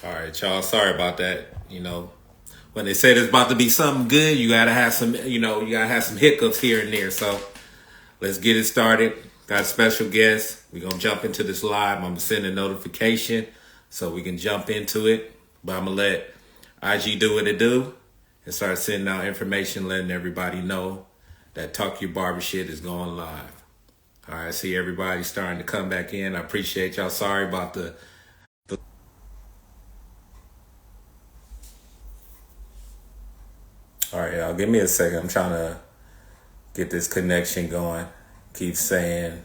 All right, y'all. Sorry about that. When they said it's about to be something good, you gotta have some. You gotta have some hiccups here and there. So let's get it started. Got a special guest. We're gonna jump into this live. I'm gonna send a notification so we can jump into it. But I'm gonna let IG do what it do and start sending out information, letting everybody know that Talk Your Barber shit is going live. All right, I see everybody starting to come back in. I appreciate y'all. Sorry about the All right, y'all. Give me a second. I'm trying to get this connection going. Keep saying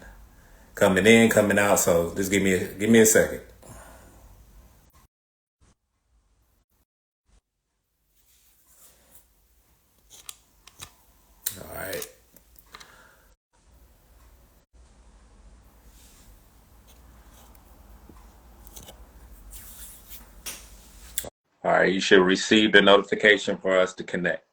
coming in, coming out. So just give me a second. All right. All right. You should receive the notification for us to connect.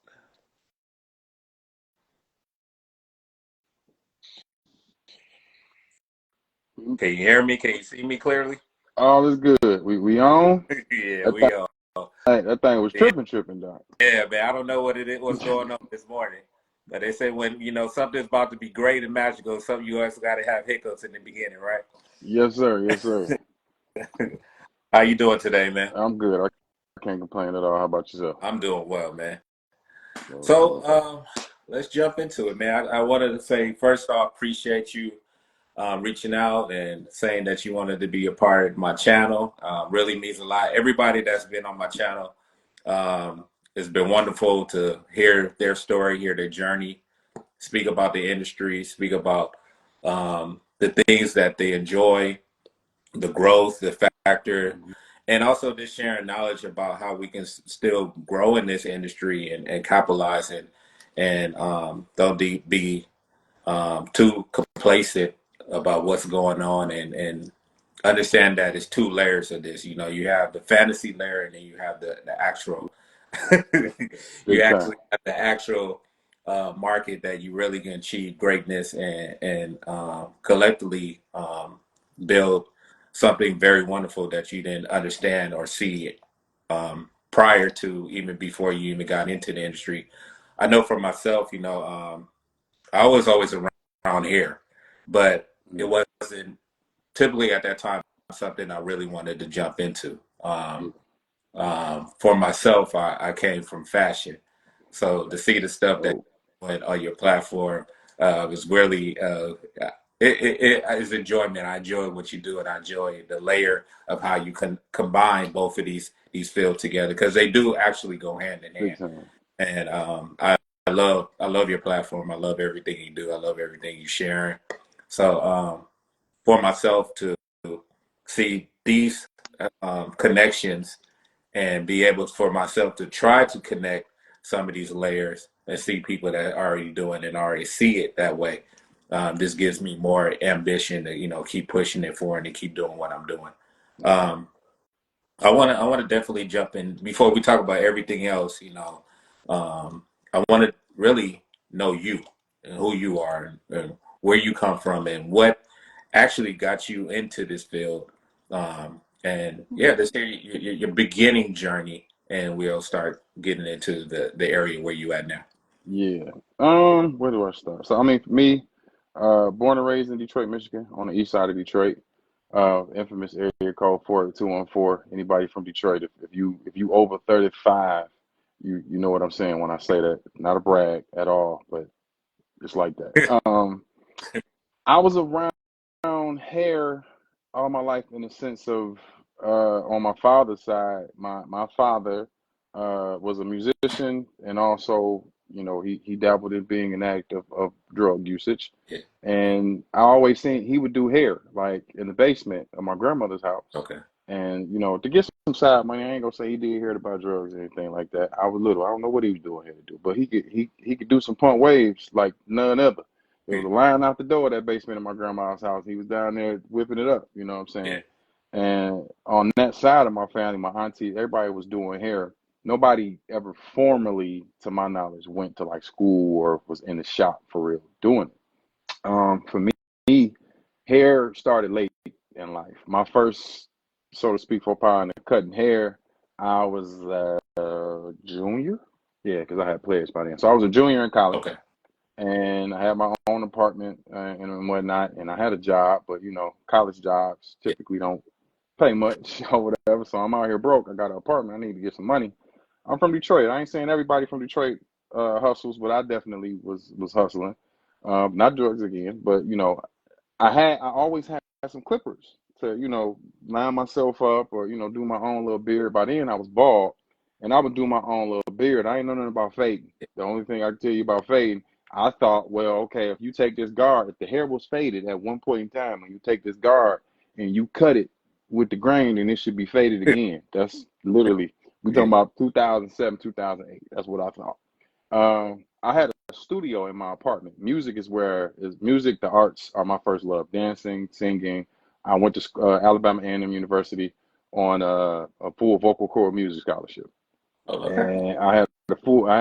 Can you hear me? Can you see me clearly? All is good. We on? Yeah, That we are. that thing was Yeah, tripping, dog. yeah, man. I don't know what it is, what's going on this morning, but they say when something's about to be great and magical, something you also got to have hiccups in the beginning, right? Yes, sir. Yes, sir. How you doing today, man? I'm good. I can't complain at all. How about yourself? I'm doing well, man. Okay. So let's jump into it, man. I wanted to say first off, appreciate you reaching out and saying that you wanted to be a part of my channel. Really means a lot. Everybody that's been on my channel, it's been wonderful to hear their story, hear their journey, speak about the industry, speak about the things that they enjoy, the growth, the factor, Mhm. and also just sharing knowledge about how we can still grow in this industry and capitalize and don't be too complacent about what's going on and understand that it's two layers of this. You have the fantasy layer and then you have the actual you Big time. actually have the actual market that you really can achieve greatness and collectively build something very wonderful that you didn't understand or see prior to even before you even got into the industry. I know for myself, I was always around here, but it Mhm. wasn't typically at that time something I really wanted to jump into. Yeah. For myself, I came from fashion, so to see the stuff that Oh, went on your platform was really it is enjoyment. I enjoy what you do, and I enjoy the layer of how you can combine both of these fields together because they do actually go hand in big hand. time. And I love your platform. I love everything you do. I love everything you sharing. So for myself to see these connections and be able for myself to try to connect some of these layers and see people that are already doing and already see it that way. This gives me more ambition to keep pushing it forward and keep doing what I'm doing. Mhm. Um, I want to definitely jump in before we talk about everything else. I want to really know you and who you are and where you come from and what actually got you into this field. And yeah, let's hear your beginning journey, and we'll start getting into the area where you at now. Yeah. Where do I start? So I mean, for me, born and raised in Detroit, Michigan, on the east side of Detroit. Infamous area code 48214. Anybody from Detroit, if you over 35, you know what I'm saying when I say that. Not a brag at all, but it's like that. I was around hair all my life in the sense of on my father's side, my father was a musician and also, he dabbled in being an addict of drug usage. Yeah. And I always seen he would do hair like in the basement of my grandmother's house. Okay. And to get some side money, I ain't gonna say he did hear about drugs or anything like that. I was little. I don't know what he was doing here to do, but he could do some punt waves like none other. There was a line out the door of that basement in my grandma's house. He was down there whipping it up, you know what I'm Yeah. saying? And on that side of my family, my auntie, everybody was doing hair. Nobody ever formally, to my knowledge, went to like school or was in the shop for real doing it. For me, hair started late in life. My first so to speak, for power in the cutting hair, I was a junior. Yeah, because I had pledged by then. So I was a junior in college, Okay. and I had my own apartment and whatnot, and I had a job, but college jobs Yeah. typically don't pay much or whatever. So I'm out here broke. I got an apartment. I need to get some money. I'm from Detroit. I ain't saying everybody from Detroit hustles, but I definitely was hustling. Not drugs again, but I always had some clippers to, line myself up or, do my own little beard. By then I was bald and I would do my own little beard. I ain't know nothing about fading. The only thing I can tell you about fading, I thought, well, okay, if you take this guard, if the hair was faded at one point in time and you take this guard and you cut it with the grain, then it should be faded again. That's literally, we Yeah. talking about 2007, 2008. That's what I thought. I had a studio in my apartment. Music, the arts are my first love. Dancing, singing. I went to Alabama A&M University on a full vocal cord music scholarship, Oh, okay. and I had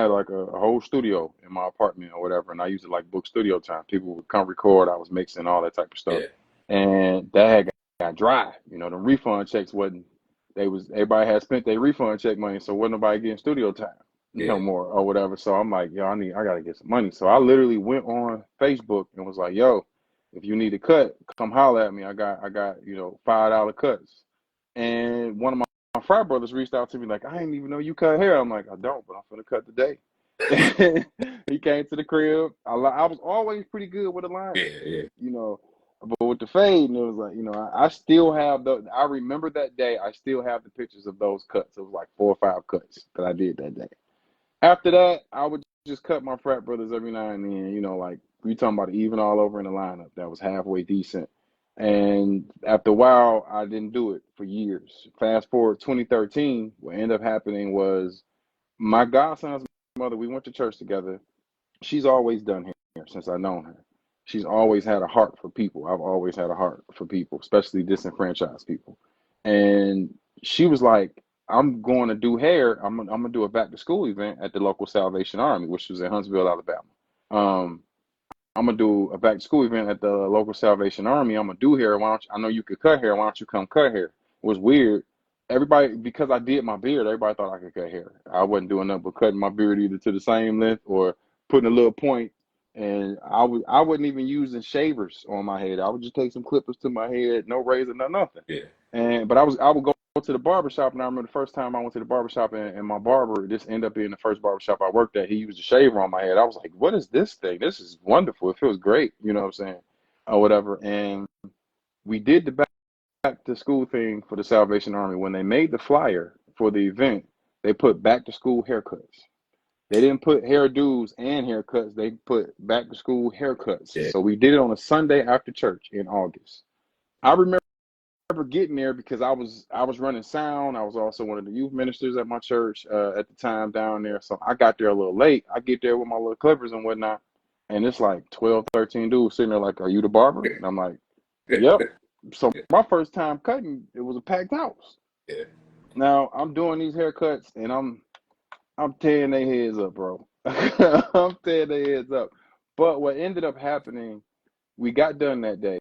like a whole studio in my apartment or whatever, and I used it like book studio time. People would come record. I was mixing all that type of stuff, Yeah. and that had got dry. The refund checks wasn't. Everybody had spent their refund check money, so wasn't nobody getting studio time no Yeah. more or whatever. So I'm like, yo, I gotta get some money. So I literally went on Facebook and was like, yo, if you need a cut, come holler at me. I got $5 cuts. And one of my frat brothers reached out to me like, I didn't even know you cut hair. I'm like, I don't, but I'm gonna cut today. He came to the crib. I was always pretty good with alignment, Yeah. Yeah. you know. But with the fade, and it was like, I still have I remember that day. I still have the pictures of those cuts. It was like 4 or 5 cuts that I did that day. After that, I would just cut my frat brothers every now and then, like we talking about even all over in the lineup that was halfway decent. And after a while, I didn't do it for years. Fast forward 2013, what ended up happening was my godson's mother, we went to church together. She's always done hair since I've known her. She's always had a heart for people. I've always had a heart for people, especially disenfranchised people. And she was like, I'm going to do hair. I'm gonna do a back to school event at the local Salvation Army, which was in Huntsville, Alabama. Um, I'm gonna do a back to school event at the local Salvation Army. I'm gonna do hair. Why don't you, I know you could cut hair. Why don't you come cut hair? It was weird. Everybody, because I did my beard, everybody thought I could cut hair. I wasn't doing nothing but cutting my beard either to the same length or putting a little point. And I wasn't even using shavers on my head. I would just take some clippers to my head, no razor, no nothing. Yeah. But I would go to the barber shop, and I remember the first time I went to the barber shop, and my barber, this ended up being the first barber shop I worked at. He used a shaver on my head. I was like, what is this thing? This is wonderful. It feels great. You know what I'm saying? Or whatever. And we did the back to school thing for the Salvation Army. When they made the flyer for the event, they put back to school haircuts. They didn't put hairdos and haircuts. They put back to school haircuts. Yeah. So we did it on a Sunday after church in August. I remember getting there because I was running sound. I was also one of the youth ministers at my church at the time down there. So I got there a little late. I get there with my little clippers and whatnot, and it's like 12, 13 dudes sitting there like, "Are you the barber?" And I'm like, "Yep." So my first time cutting, it was a packed house. Yeah. Now I'm doing these haircuts and I'm tearing their heads up, bro. I'm tearing their heads up. But what ended up happening, we got done that day,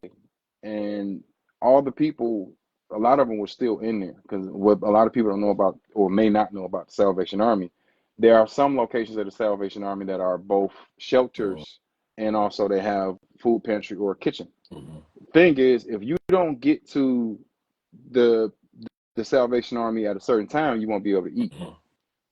and all the people, a lot of them were still in there because what a lot of people don't know about or may not know about the Salvation Army, there are some locations of the Salvation Army that are both shelters and also they have food pantry or kitchen. Mm-hmm. Thing is, if you don't get to the the Salvation Army at a certain time, you won't be able to eat. Mm-hmm.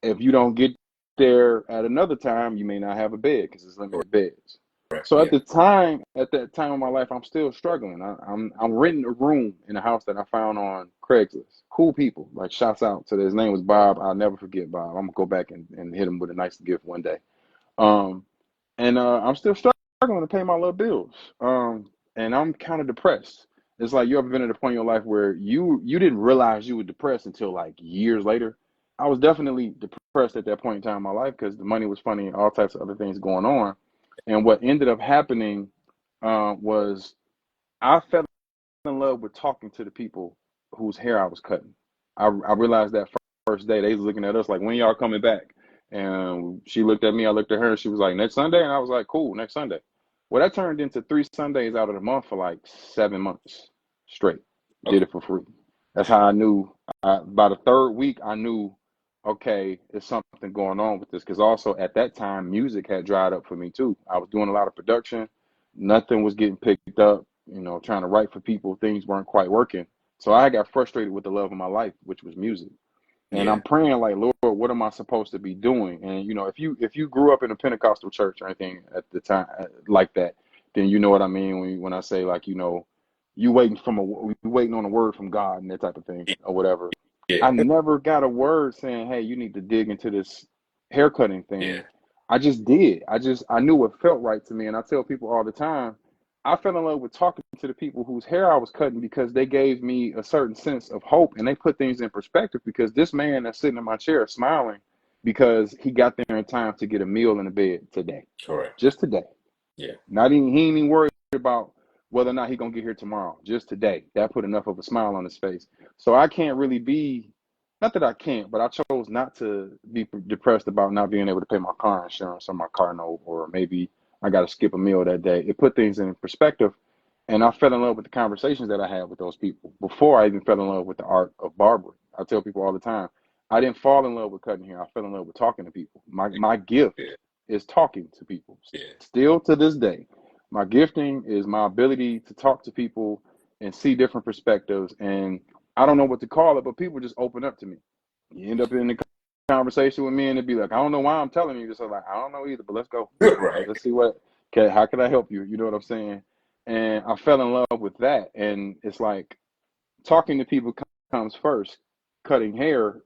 If you don't get there at another time, you may not have a bed because it's limited beds. Right. So Yeah. at that time of my life, I'm still struggling. I'm renting a room in a house that I found on Craigslist. Cool people, like shouts out to his name was Bob. I'll never forget Bob. I'm gonna go back and hit him with a nice gift one day. Um, and I'm still struggling to pay my little bills. And I'm kind of depressed. It's like you ever been at a point in your life where you didn't realize you were depressed until like years later. I was definitely depressed at that point in time in my life because the money was funny and all types of other things going on. And what ended up happening was I fell in love with talking to the people whose hair I was cutting. I realized that first day they was looking at us like, when y'all coming back? And she looked at me, I looked at her, and she was like, next Sunday? And I was like, cool, next Sunday. Well, that turned into 3 Sundays out of the month for like 7 months straight. Did Okay. it for free. That's how I knew. By the third week, I knew, okay, there's something going on with this. Because also at that time, music had dried up for me too. I was doing a lot of production. Nothing was getting picked up. Trying to write for people, things weren't quite working. So I got frustrated with the love of my life, which was music. And Yeah. I'm praying like, Lord, what am I supposed to be doing? And if you grew up in a Pentecostal church or anything at the time like that, then you know what I mean when I say like, you waiting on a word from God and that type of thing or whatever. Yeah. I never got a word saying, hey, you need to dig into this haircutting Yeah. thing. I just did. I knew what felt right to me. And I tell people all the time, I fell in love with talking to the people whose hair I was cutting because they gave me a certain sense of hope and they put things in perspective because this man that's sitting in my chair smiling because he got there in time to get a meal in the bed today. Correct. Just today. Yeah. He ain't even worried about whether or not he gonna get here tomorrow. Just today. That put enough of a smile on his face. So I can't really be, not that I can't, but I chose not to be depressed about not being able to pay my car insurance or my car note, or maybe I got to skip a meal that day. It put things in perspective, and I fell in love with the conversations that I had with those people before I even fell in love with the art of barbering. I tell people all the time, I didn't fall in love with cutting hair. I fell in love with talking to people. My gift Yeah. is talking to people. Yeah. Still to this day, my gifting is my ability to talk to people and see different perspectives. And I don't know what to call it, but people just open up to me. You end up in the conversation with me, and it'd be like, I don't know why I'm telling you this. I'm like, I don't know either, but let's go. Right. Let's see what. Okay, how can I help you? You know what I'm saying? And I fell in love with that. And it's like talking to people comes first. Cutting hair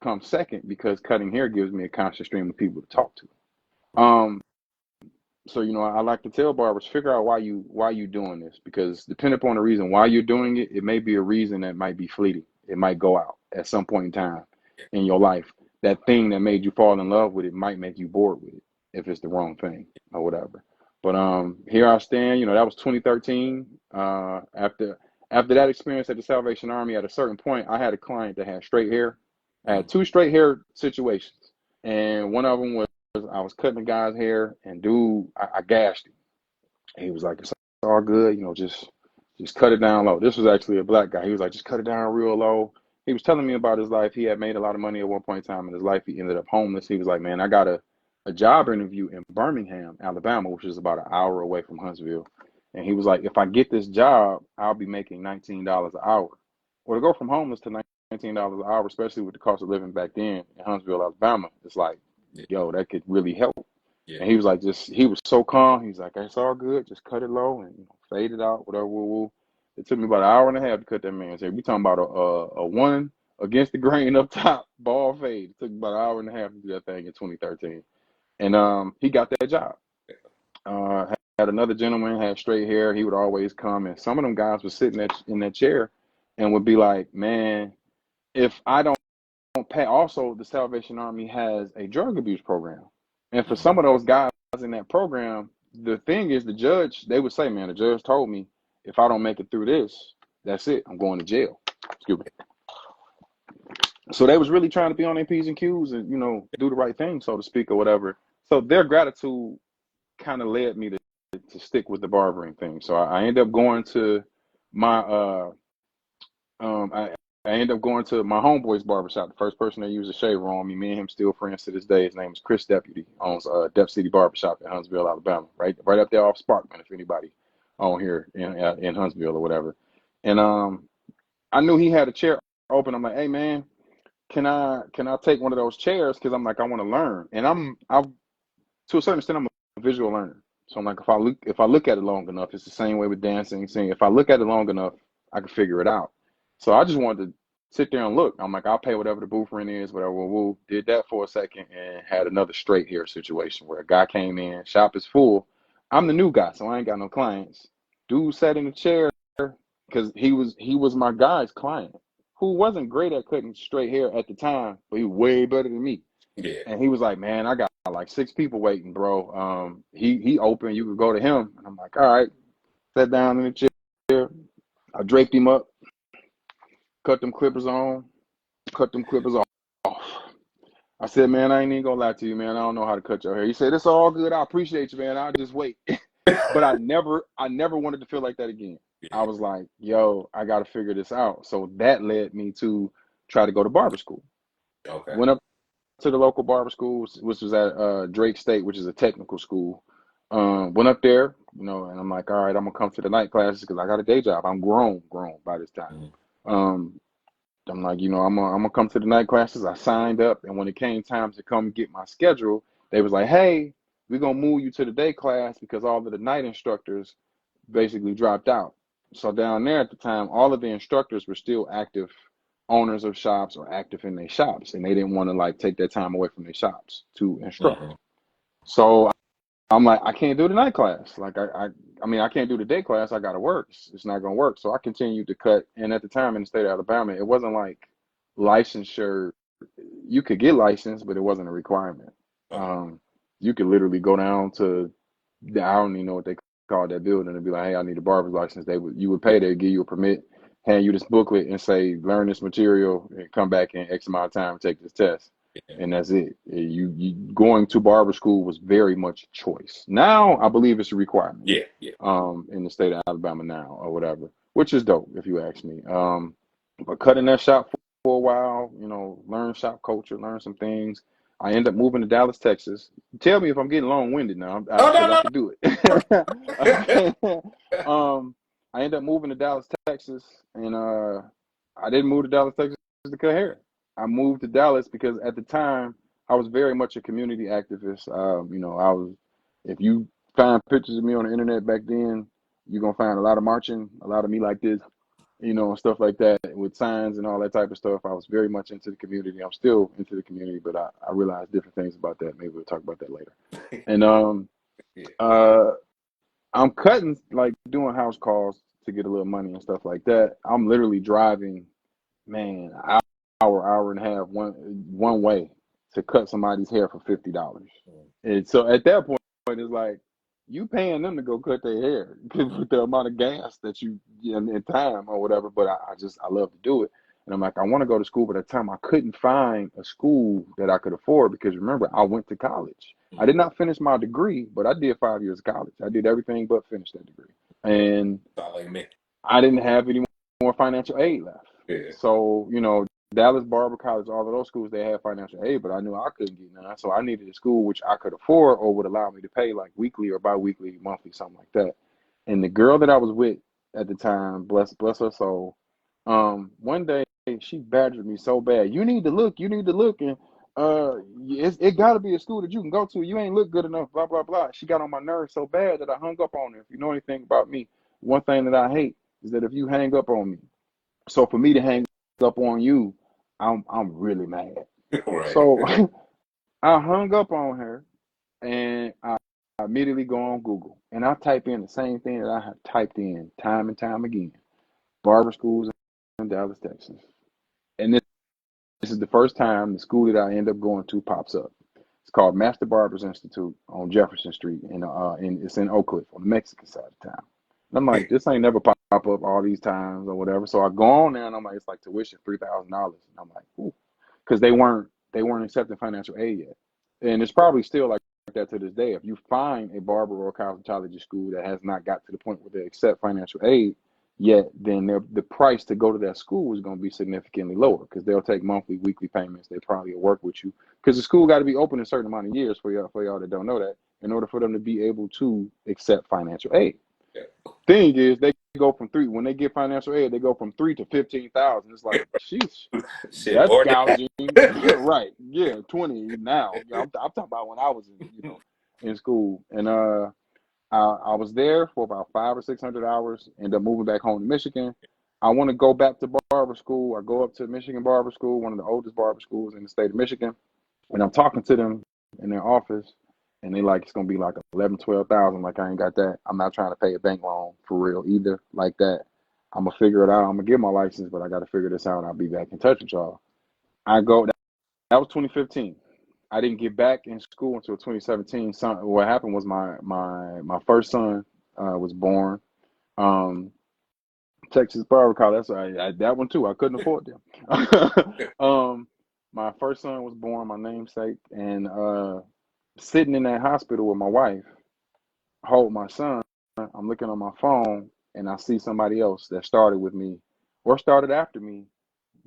comes second because cutting hair gives me a constant stream of people to talk to. So I like to tell barbers, figure out why you doing this, because depending upon the reason why you're doing it, it may be a reason that might be fleeting. It might go out at some point in time in your life. That thing that made you fall in love with it might make you bored with it if it's the wrong thing or whatever. But here I stand. That was 2013. After that experience at the Salvation Army, at a certain point, I had a client that had straight hair. I had two straight hair situations, and one of them was I was cutting the guy's hair, and dude, I gashed him. And he was like, "It's all good, just cut it down low." This was actually a black guy. He was like, "Just cut it down real low." He was telling me about his life. He had made a lot of money at one point in time in his life. He ended up homeless. He was like, "Man, I got a job interview in Birmingham, Alabama, which is about an hour away from Huntsville." And he was like, "If I get this job, I'll be making $19 an hour." Or to go from homeless to $19 an hour, especially with the cost of living back then in Huntsville, Alabama, it's like, Yeah. yo, that could really help. Yeah. And he was like, he was so calm. He's like, it's all good. Just cut it low and fade it out, whatever. Woo, woo. It took me about an hour and a half to cut that man's hair. We talking about a one against the grain up top ball fade. It took about an hour and a half to do that thing in 2013. And he got that job. Had another gentleman, had straight hair. He would always come, and some of them guys were sitting in that chair and would be like, man, if I don't pay. Also, the Salvation Army has a drug abuse program. And for some of those guys in that program, the thing is, they would say, man, the judge told me if I don't make it through this, that's it. I'm going to jail. Excuse me. So they was really trying to be on their P's and Q's and, do the right thing, so to speak, or whatever. So their gratitude kind of led me to stick with the barbering thing. So I ended up going to my I ended up going to my homeboy's barbershop. The first person that used a shaver on me. Me and him still friends to this day. His name is Chris Deputy. Owns Dep City Barbershop in Huntsville, Alabama. Right up there off Sparkman. If anybody on here in Huntsville or whatever. And I knew he had a chair open. I'm like, hey man, can I take one of those chairs? Because I'm like, I want to learn. And I'm to a certain extent, I'm a visual learner. So I'm like, if I look at it long enough, it's the same way with dancing, singing. If I look at it long enough, I can figure it out. So I just wanted to sit there and look. I'm like, I'll pay whatever the booth rent is, whatever. Woo. Did that for a second and had another straight hair situation where a guy came in, shop is full. I'm the new guy, so I ain't got no clients. Dude sat in the chair because he was my guy's client who wasn't great at cutting straight hair at the time, but he was way better than me. Yeah. And he was like, man, I got like 6 people waiting, bro. He open, you could go to him. And I'm like, all right. Sat down in the chair. I draped him up, cut them clippers off. I said, man, I ain't even gonna lie to you, man. I don't know how to cut your hair. He said, it's all good. I appreciate you, man. I'll just wait. But I never wanted to feel like that again. I was like, yo, I got to figure this out. So that led me to try to go to barber school. Okay. Went up to the local barber school, which was at Drake State, which is a technical school. Went up there, and I'm like, all right, I'm gonna come to the night classes because I got a day job. I'm grown by this time. Mhm. Um, I'm like, I'm gonna come to the night classes. I signed up, and when it came time to come get my schedule, they was like, hey, we're gonna move you to the day class because all of the night instructors basically dropped out. So down there at the time, all of the instructors were still active owners of shops or active in their shops, and they didn't want to like take their time away from their shops to instruct. Mhm. So I'm like, I can't do the night class. Like I mean, I can't do the day class. I got to work. It's not gonna work. So I continued to cut. And at the time in the state of Alabama, it wasn't like licensure. You could get licensed, but it wasn't a requirement. Okay. You could literally go down to I don't even know what they call that building and be like, hey, I need a barber's license. You would Yeah. pay, they'd give you a permit, hand you this booklet and say, learn this material and come back in X amount of time and take this test. Yeah. And that's it. You going to barber school was very much choice. Now I believe it's a requirement Yeah. Yeah. in the state of Alabama now or whatever, which is dope if you ask me. But cutting that shop for a while, learn shop culture, learn some things. I end up moving to Dallas, Texas. Tell me if I'm getting long-winded now, Oh because I no could do it. no. Okay. I end up moving to Dallas, Texas, and I didn't move to Dallas, Texas to cut hair. I moved to Dallas because at the time I was very much a community activist. I was. If you find pictures of me on the internet back then, you're gonna find a lot of marching, a lot of me like this, and stuff like that with signs and all that type of stuff. I was very much into the community. I'm still into the community, but I realized different things about that. Maybe we'll talk about that later. And Yeah. uh, I'm cutting, like doing house calls to get a little money and stuff like that. I'm literally driving, man, hour and a half one way to cut somebody's hair for $50. And so at that point, it's like you paying them to go cut their hair with the amount of gas that and time or whatever. But I love to do it. And I'm like, I want to go to school, but at the time I couldn't find a school that I could afford because remember, I went to college. I did not finish my degree, but I did 5 years of college. I did everything but finish that degree. And Not like me. I didn't have any more financial aid left. Yeah. So, Dallas Barber College, all of those schools, they had financial aid, but I knew I couldn't get none. So I needed a school which I could afford or would allow me to pay like weekly or bi-weekly, monthly, something like that. And the girl that I was with at the time, bless her soul, one day she badgered me so bad. You need to look, and it got to be a school that you can go to. You ain't look good enough, blah blah blah. She got on my nerves so bad that I hung up on her. If you know anything about me, one thing that I hate is that if you hang up on me, so for me to hang up on you, I'm really mad. Right. So I hung up on her and I immediately go on Google and I type in the same thing that I have typed in time and time again. Barber schools in Dallas, Texas. And this is the first time the school that I end up going to pops up. It's called Master Barbers Institute on Jefferson Street, and it's in Oak Cliff on the Mexican side of town. And I'm like, this ain't never pop up all these times or whatever. So I go on there and I'm like, it's like tuition $3,000, and I'm like, ooh, because they weren't accepting financial aid yet, and it's probably still like that to this day. If you find a barber or a cosmetology school that has not got to the point where they accept financial aid yet, then the price to go to that school is going to be significantly lower because they'll take monthly, weekly payments. They probably will work with you because the school got to be open a certain amount of years for y'all that don't know that in order for them to be able to accept financial aid. Yeah. Thing is, they go from three when they get financial aid, they go from 3 to 15,000. It's like, sheesh, Shit, that's more than gouging. that. Right? Yeah, 20 now. I'm talking about when I was in school, and I was there for about 500 or 600 hours. End up moving back home to Michigan. I want to go back to barber school. I go up to Michigan Barber School, one of the oldest barber schools in the state of Michigan, and I'm talking to them in their office, and they like it's gonna be like 11, 12,000. Like I ain't got that. I'm not trying to pay a bank loan for real either. Like that. I'm gonna figure it out. I'm gonna get my license, but I got to figure this out. And I'll be back in touch with y'all. I go. That was 2015. I didn't get back in school until 2017. What happened was my first son was born. Um, Texas Barber College. That's that one too. I couldn't afford them. My first son was born, my namesake, and sitting in that hospital with my wife, hold my son. I'm looking on my phone, and I see somebody else that started with me or started after me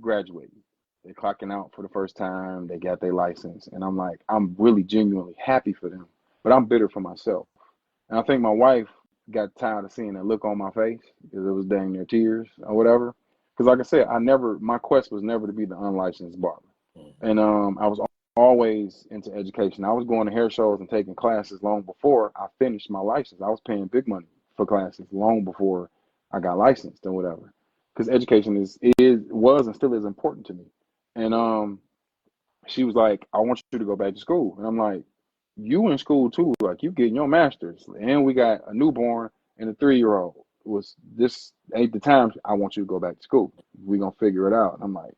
graduating. They're clocking out for the first time. They got their license, and I'm like, I'm really genuinely happy for them, but I'm bitter for myself. And I think my wife got tired of seeing that look on my face because it was dang near tears or whatever. Because like I said, my quest was never to be the unlicensed barber, and I was always into education. I was going to hair shows and taking classes long before I finished my license. I was paying big money for classes long before I got licensed and whatever. Because education was and still is important to me. And she was like, I want you to go back to school. And I'm like, you in school too, like you getting your master's. And we got a newborn and a 3-year-old. Was this ain't the time I want you to go back to school. We gonna figure it out. And I'm like,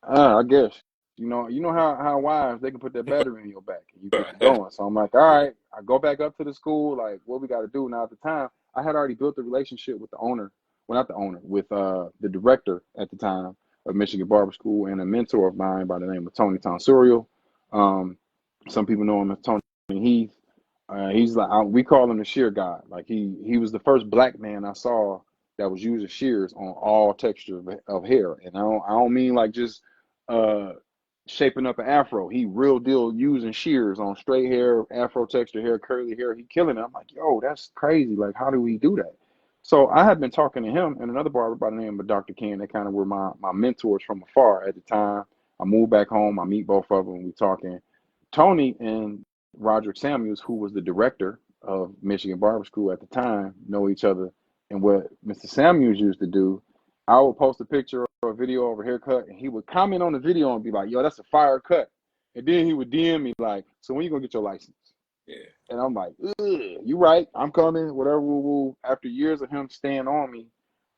I guess. You know how wives they can put that battery in your back and you get to going. So I'm like, all right, I go back up to the school, like what we gotta do. Now at the time, I had already built a relationship with the owner, well not the owner, with the director at the time of Michigan Barber School and a mentor of mine by the name of Tony Tonsurial. Um, some people know him as Tony Heath. He's like we call him the shear god. Like he was the first black man I saw that was using shears on all textures of hair, and I don't mean like just uh shaping up an afro. He real deal using shears on straight hair, afro texture hair, curly hair. He killing it. I'm like, yo, that's crazy. Like, how do we do that? So I had been talking to him and another barber by the name of Dr. Ken. They kind of were my mentors from afar at the time. I moved back home. I meet both of them. We talking. Tony and Roderick Samuels, who was the director of Michigan Barber School at the time, know each other. And what Mr. Samuels used to do, I would post a picture or a video of a haircut, and he would comment on the video and be like, yo, that's a fire cut. And then he would DM me like, so when you gonna get your license? Yeah. And I'm like, you right, I'm coming, whatever, woo. After years of him staying on me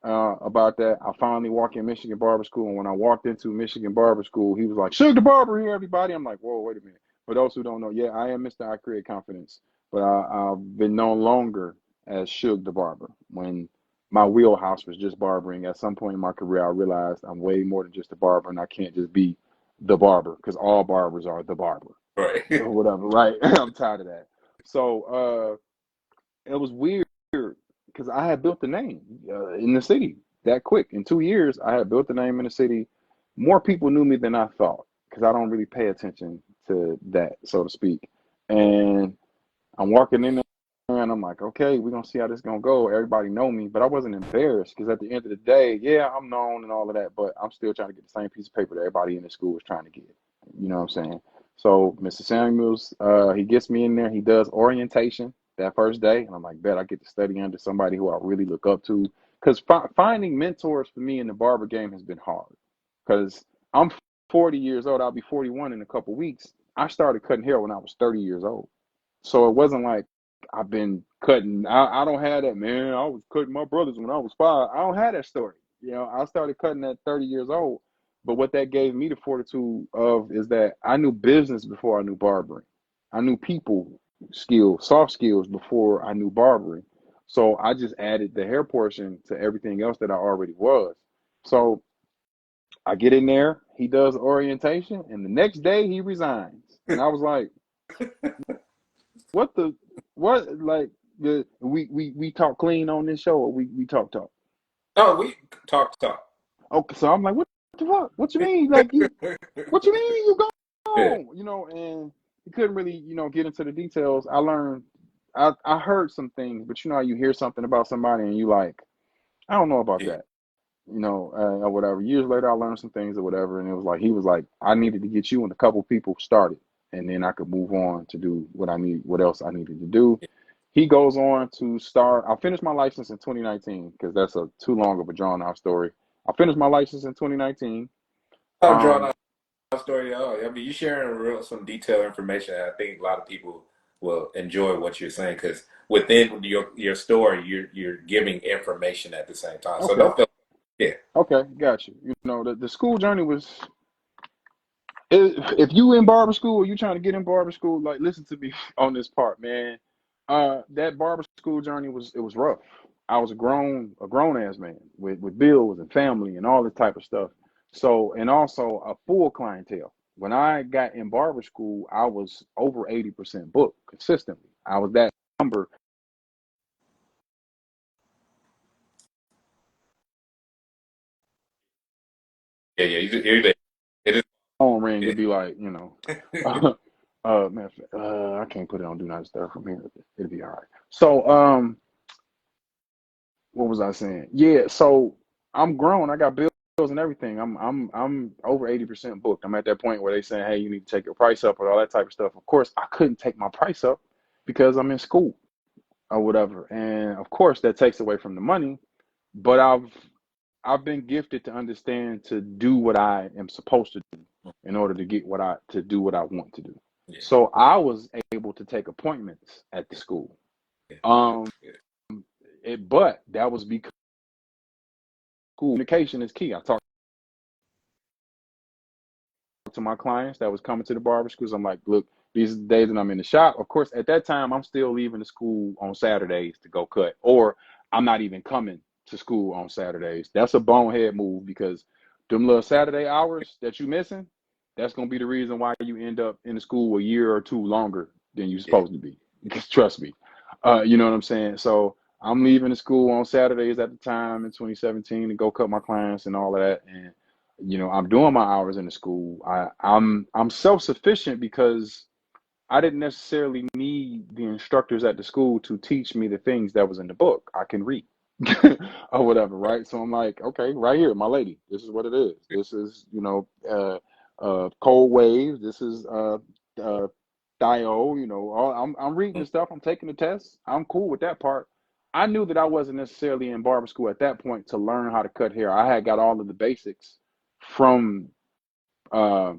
about that, I finally walked in Michigan Barber School. And when I walked into Michigan Barber School, he was like, Suge the Barber here, everybody. I'm like, whoa, wait a minute. For those who don't know, yeah, I am Mr. I Create Confidence, but I've been known longer as Suge the Barber. When my wheelhouse was just barbering, at some point in my career, I realized I'm way more than just a barber, and I can't just be the barber because all barbers are the barber Right. or whatever, right? I'm tired of that. So it was weird because I had built the name in the city that quick. In 2 years, I had built the name in the city. More people knew me than I thought because I don't really pay attention to that, so to speak. And I'm walking in there and I'm like, okay, we're gonna see how this gonna go. Everybody know me, but I wasn't embarrassed because at the end of the day, yeah, I'm known and all of that, but I'm still trying to get the same piece of paper that everybody in the school was trying to get. You know what I'm saying? So Mr. Samuels, he gets me in there. He does orientation that first day, and I'm like, bet I get to study under somebody who I really look up to. Because finding mentors for me in the barber game has been hard. Because I'm 40 years old. I'll be 41 in a couple weeks. I started cutting hair when I was 30 years old. So it wasn't like I've been cutting. I don't have that, man. I was cutting my brothers when I was 5. I don't have that story. I started cutting at 30 years old. But what that gave me the fortitude of is that I knew business before I knew barbering. I knew people skills, soft skills before I knew barbering. So I just added the hair portion to everything else that I already was. So I get in there, he does orientation, and the next day he resigns. And I was like, what the what like we talk clean on this show or we talk. Oh, we talk. Okay, so I'm like, what the fuck? What you mean? Like what you mean you Yeah. gone? And he couldn't really, get into the details. I heard some things, but how you hear something about somebody and you like, I don't know about Yeah. that. Or whatever. Years later, I learned some things or whatever, and it was like he was like, I needed to get you and a couple people started, and then I could move on to do what else I needed to do. He goes on to start. I finished my license in 2019 because that's a too long of a drawn out story. I finished my license in 2019. I'm drawing Um, out a story. Oh, I mean, you sharing some detailed information. And I think a lot of people will enjoy what you're saying because within your story, you're giving information at the same time. So okay, don't feel. Yeah. okay, got you. The school journey was. If you in barber school or you trying to get in barber school, like listen to me on this part, man. That barber school journey was rough. I was a grown ass man with bills and family and all this type of stuff. So and also a full clientele. When I got in barber school, I was over 80% booked consistently. I was that number Yeah, yeah. It is. Phone ring, it'd Yeah. be like, man, I can't put it on do not disturb from here. It'll be all right. So, what was I saying? Yeah, so I'm grown. I got bills and everything. I'm over 80% booked. I'm at that point where they saying, hey, you need to take your price up or all that type of stuff. Of course, I couldn't take my price up because I'm in school or whatever. And of course, that takes away from the money. But I've been gifted to understand to do what I am supposed to do in order to get to do what I want to do. Yeah. So I was able to take appointments at the school. Yeah. Um, but that was because communication is key. I talked to my clients that was coming to the barber schools. I'm like, look, these are the days that I'm in the shop. Of course, at that time, I'm still leaving the school on Saturdays to go cut, or I'm not even coming to school on Saturdays. That's a bonehead move because them little Saturday hours that you missing, that's gonna be the reason why you end up in the school a year or two longer than you're Yeah. supposed to be. Because trust me, you know what I'm saying. So I'm leaving the school on Saturdays at the time in 2017 to go cut my clients and all of that, and I'm doing my hours in the school. I'm self-sufficient because I didn't necessarily need the instructors at the school to teach me the things that was in the book. I can read or whatever, right? So I'm like, okay, right here, my lady, this is what it is. This is, cold waves. This is Dio. I'm reading the stuff. I'm taking the tests. I'm cool with that part. I knew that I wasn't necessarily in barber school at that point to learn how to cut hair. I had got all of the basics from uh,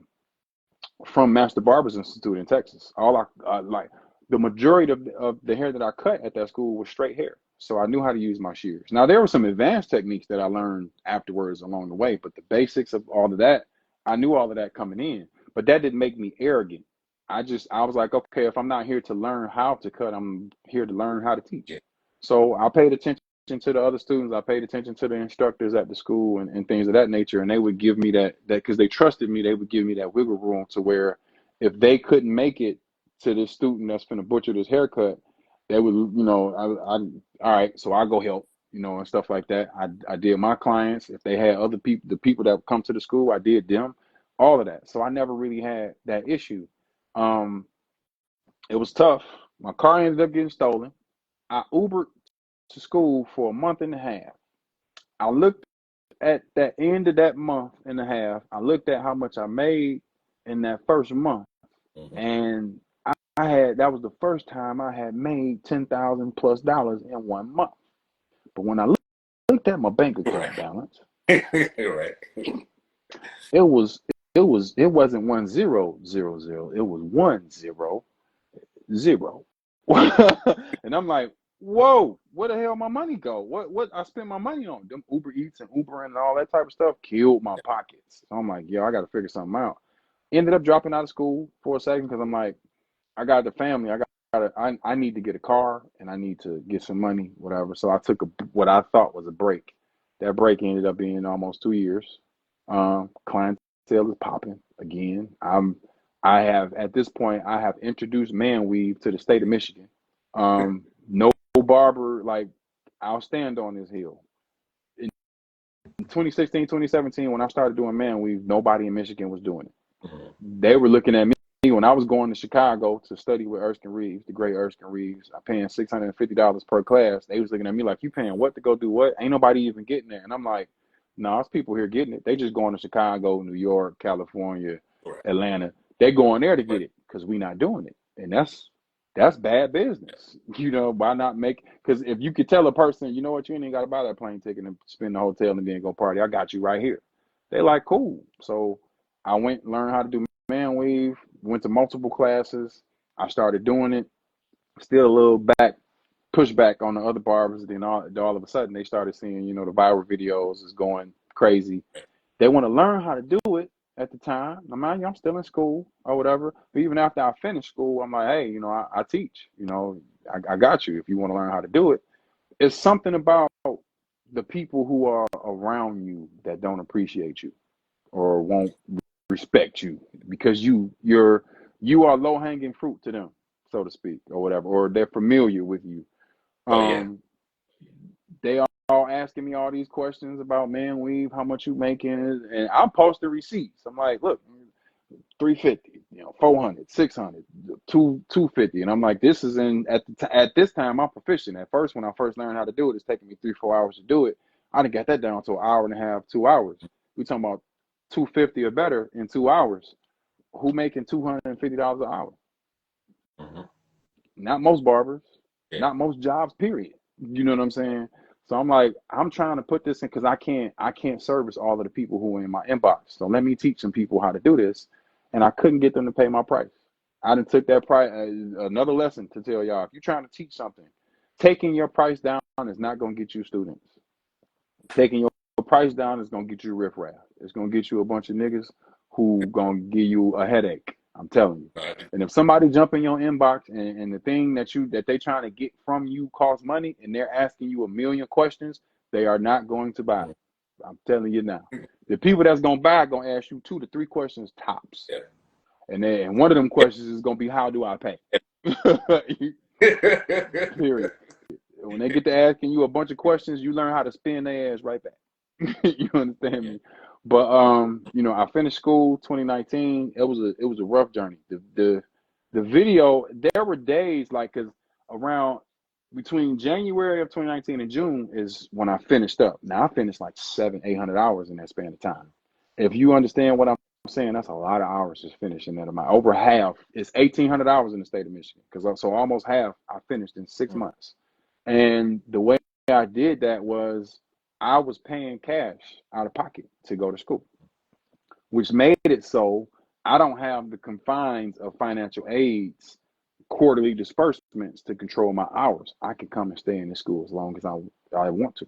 from Master Barbers Institute in Texas. All I like the majority of the hair that I cut at that school was straight hair, so I knew how to use my shears. Now there were some advanced techniques that I learned afterwards along the way, but the basics of all of that, I knew all of that coming in. But that didn't make me arrogant. I was like, okay, if I'm not here to learn how to cut, I'm here to learn how to teach. Yeah. So I paid attention to the other students. I paid attention to the instructors at the school and things of that nature. And they would give me that because they trusted me, they would give me that wiggle room to where if they couldn't make it to this student that's going to butcher this haircut, they would, all right, so I go help, and stuff like that. I did my clients. If they had other people, the people that would come to the school, I did them, all of that. So I never really had that issue. Um, it was tough. My car ended up getting stolen. I Ubered to school for a month and a half. I looked at that end of that month and a half. I looked at how much I made in that first month, Mm-hmm. and I had that was the first time I had made $10,000+ in 1 month. But when I looked at my bank Right. account balance, Right. it wasn't 1000. It was 100. And I'm like, whoa, where the hell my money go? What I spent my money on? Them Uber Eats and Uber and all that type of stuff killed my pockets. So I'm like, yo, I got to figure something out. Ended up dropping out of school for a second because I'm like, I got the family. I need to get a car and I need to get some money, whatever. So I took what I thought was a break. That break ended up being almost 2 years. Clientele is popping again. I have at this point I have introduced man weave to the state of Michigan. No barber like I'll stand on this hill. In 2016, 2017, when I started doing man weave, nobody in Michigan was doing it. Mm-hmm. They were looking at me when I was going to Chicago to study with Erskine Reeves, the great Erskine Reeves. I paying $650 per class. They was looking at me like, you paying what to go do what? Ain't nobody even getting there. And I'm like, no, it's people here getting it. They just going to Chicago, New York, California, Right. Atlanta. They going there to Right. get it because we not doing it. And that's bad business. Why not make, because if you could tell a person, you know what, you ain't got to buy that plane ticket and spend the hotel and then go party. I got you right here. They like, cool. So I went, learned how to do man weave, went to multiple classes. I started doing it. Still a little pushback on the other barbers. Then all of a sudden they started seeing, the viral videos is going crazy. They want to learn how to do it at the time. I'm still in school or whatever. But even after I finished school, I'm like, hey, I teach. I got you if you want to learn how to do it. It's something about the people who are around you that don't appreciate you or won't respect you because you are low hanging fruit to them, so to speak, or whatever, or they're familiar with you. Oh yeah. Um, they all asking me all these questions about man weave, how much you making, and I'm posting receipts. I'm like, look, 350, 400, 600, 250, and I'm like, this is at this time I'm proficient. At first, when I first learned how to do it, it's taking me 3-4 hours to do it. I done got that down to an hour and a half, 2 hours. We talking about 250 or better in 2 hours. Who making $250 an hour? Mm-hmm. Not most barbers, Yeah. not most jobs, period. You know what I'm saying? So I'm like, I'm trying to put this in because I can't service all of the people who are in my inbox. So let me teach some people how to do this. And I couldn't get them to pay my price. I done took that price, another lesson to tell y'all. If you're trying to teach something, taking your price down is not going to get you students. Taking your price down is going to get you riffraff. It's going to get you a bunch of niggas who going to give you a headache. I'm telling you. Right. And if somebody jump in your inbox and the thing that they trying to get from you costs money and they're asking you a million questions, they are not going to buy. I'm telling you now. The people that's going to buy are going to ask you 2 to 3 questions tops. Yeah. And one of them questions is going to be, how do I pay? Period. When they get to asking you a bunch of questions, you learn how to spin their ass right back. You understand me? But I finished school 2019. It was a rough journey. The video, there were days like, cause around between January of 2019 and June is when I finished up. Now I finished like 700-800 hours in that span of time. If you understand what I'm saying, that's a lot of hours just finishing that amount. Over half is 1,800 hours in the state of Michigan. So almost half I finished in 6 months. And the way I did that was I was paying cash out of pocket to go to school, which made it so I don't have the confines of financial aids, quarterly disbursements to control my hours. I can come and stay in this school as long as I want to.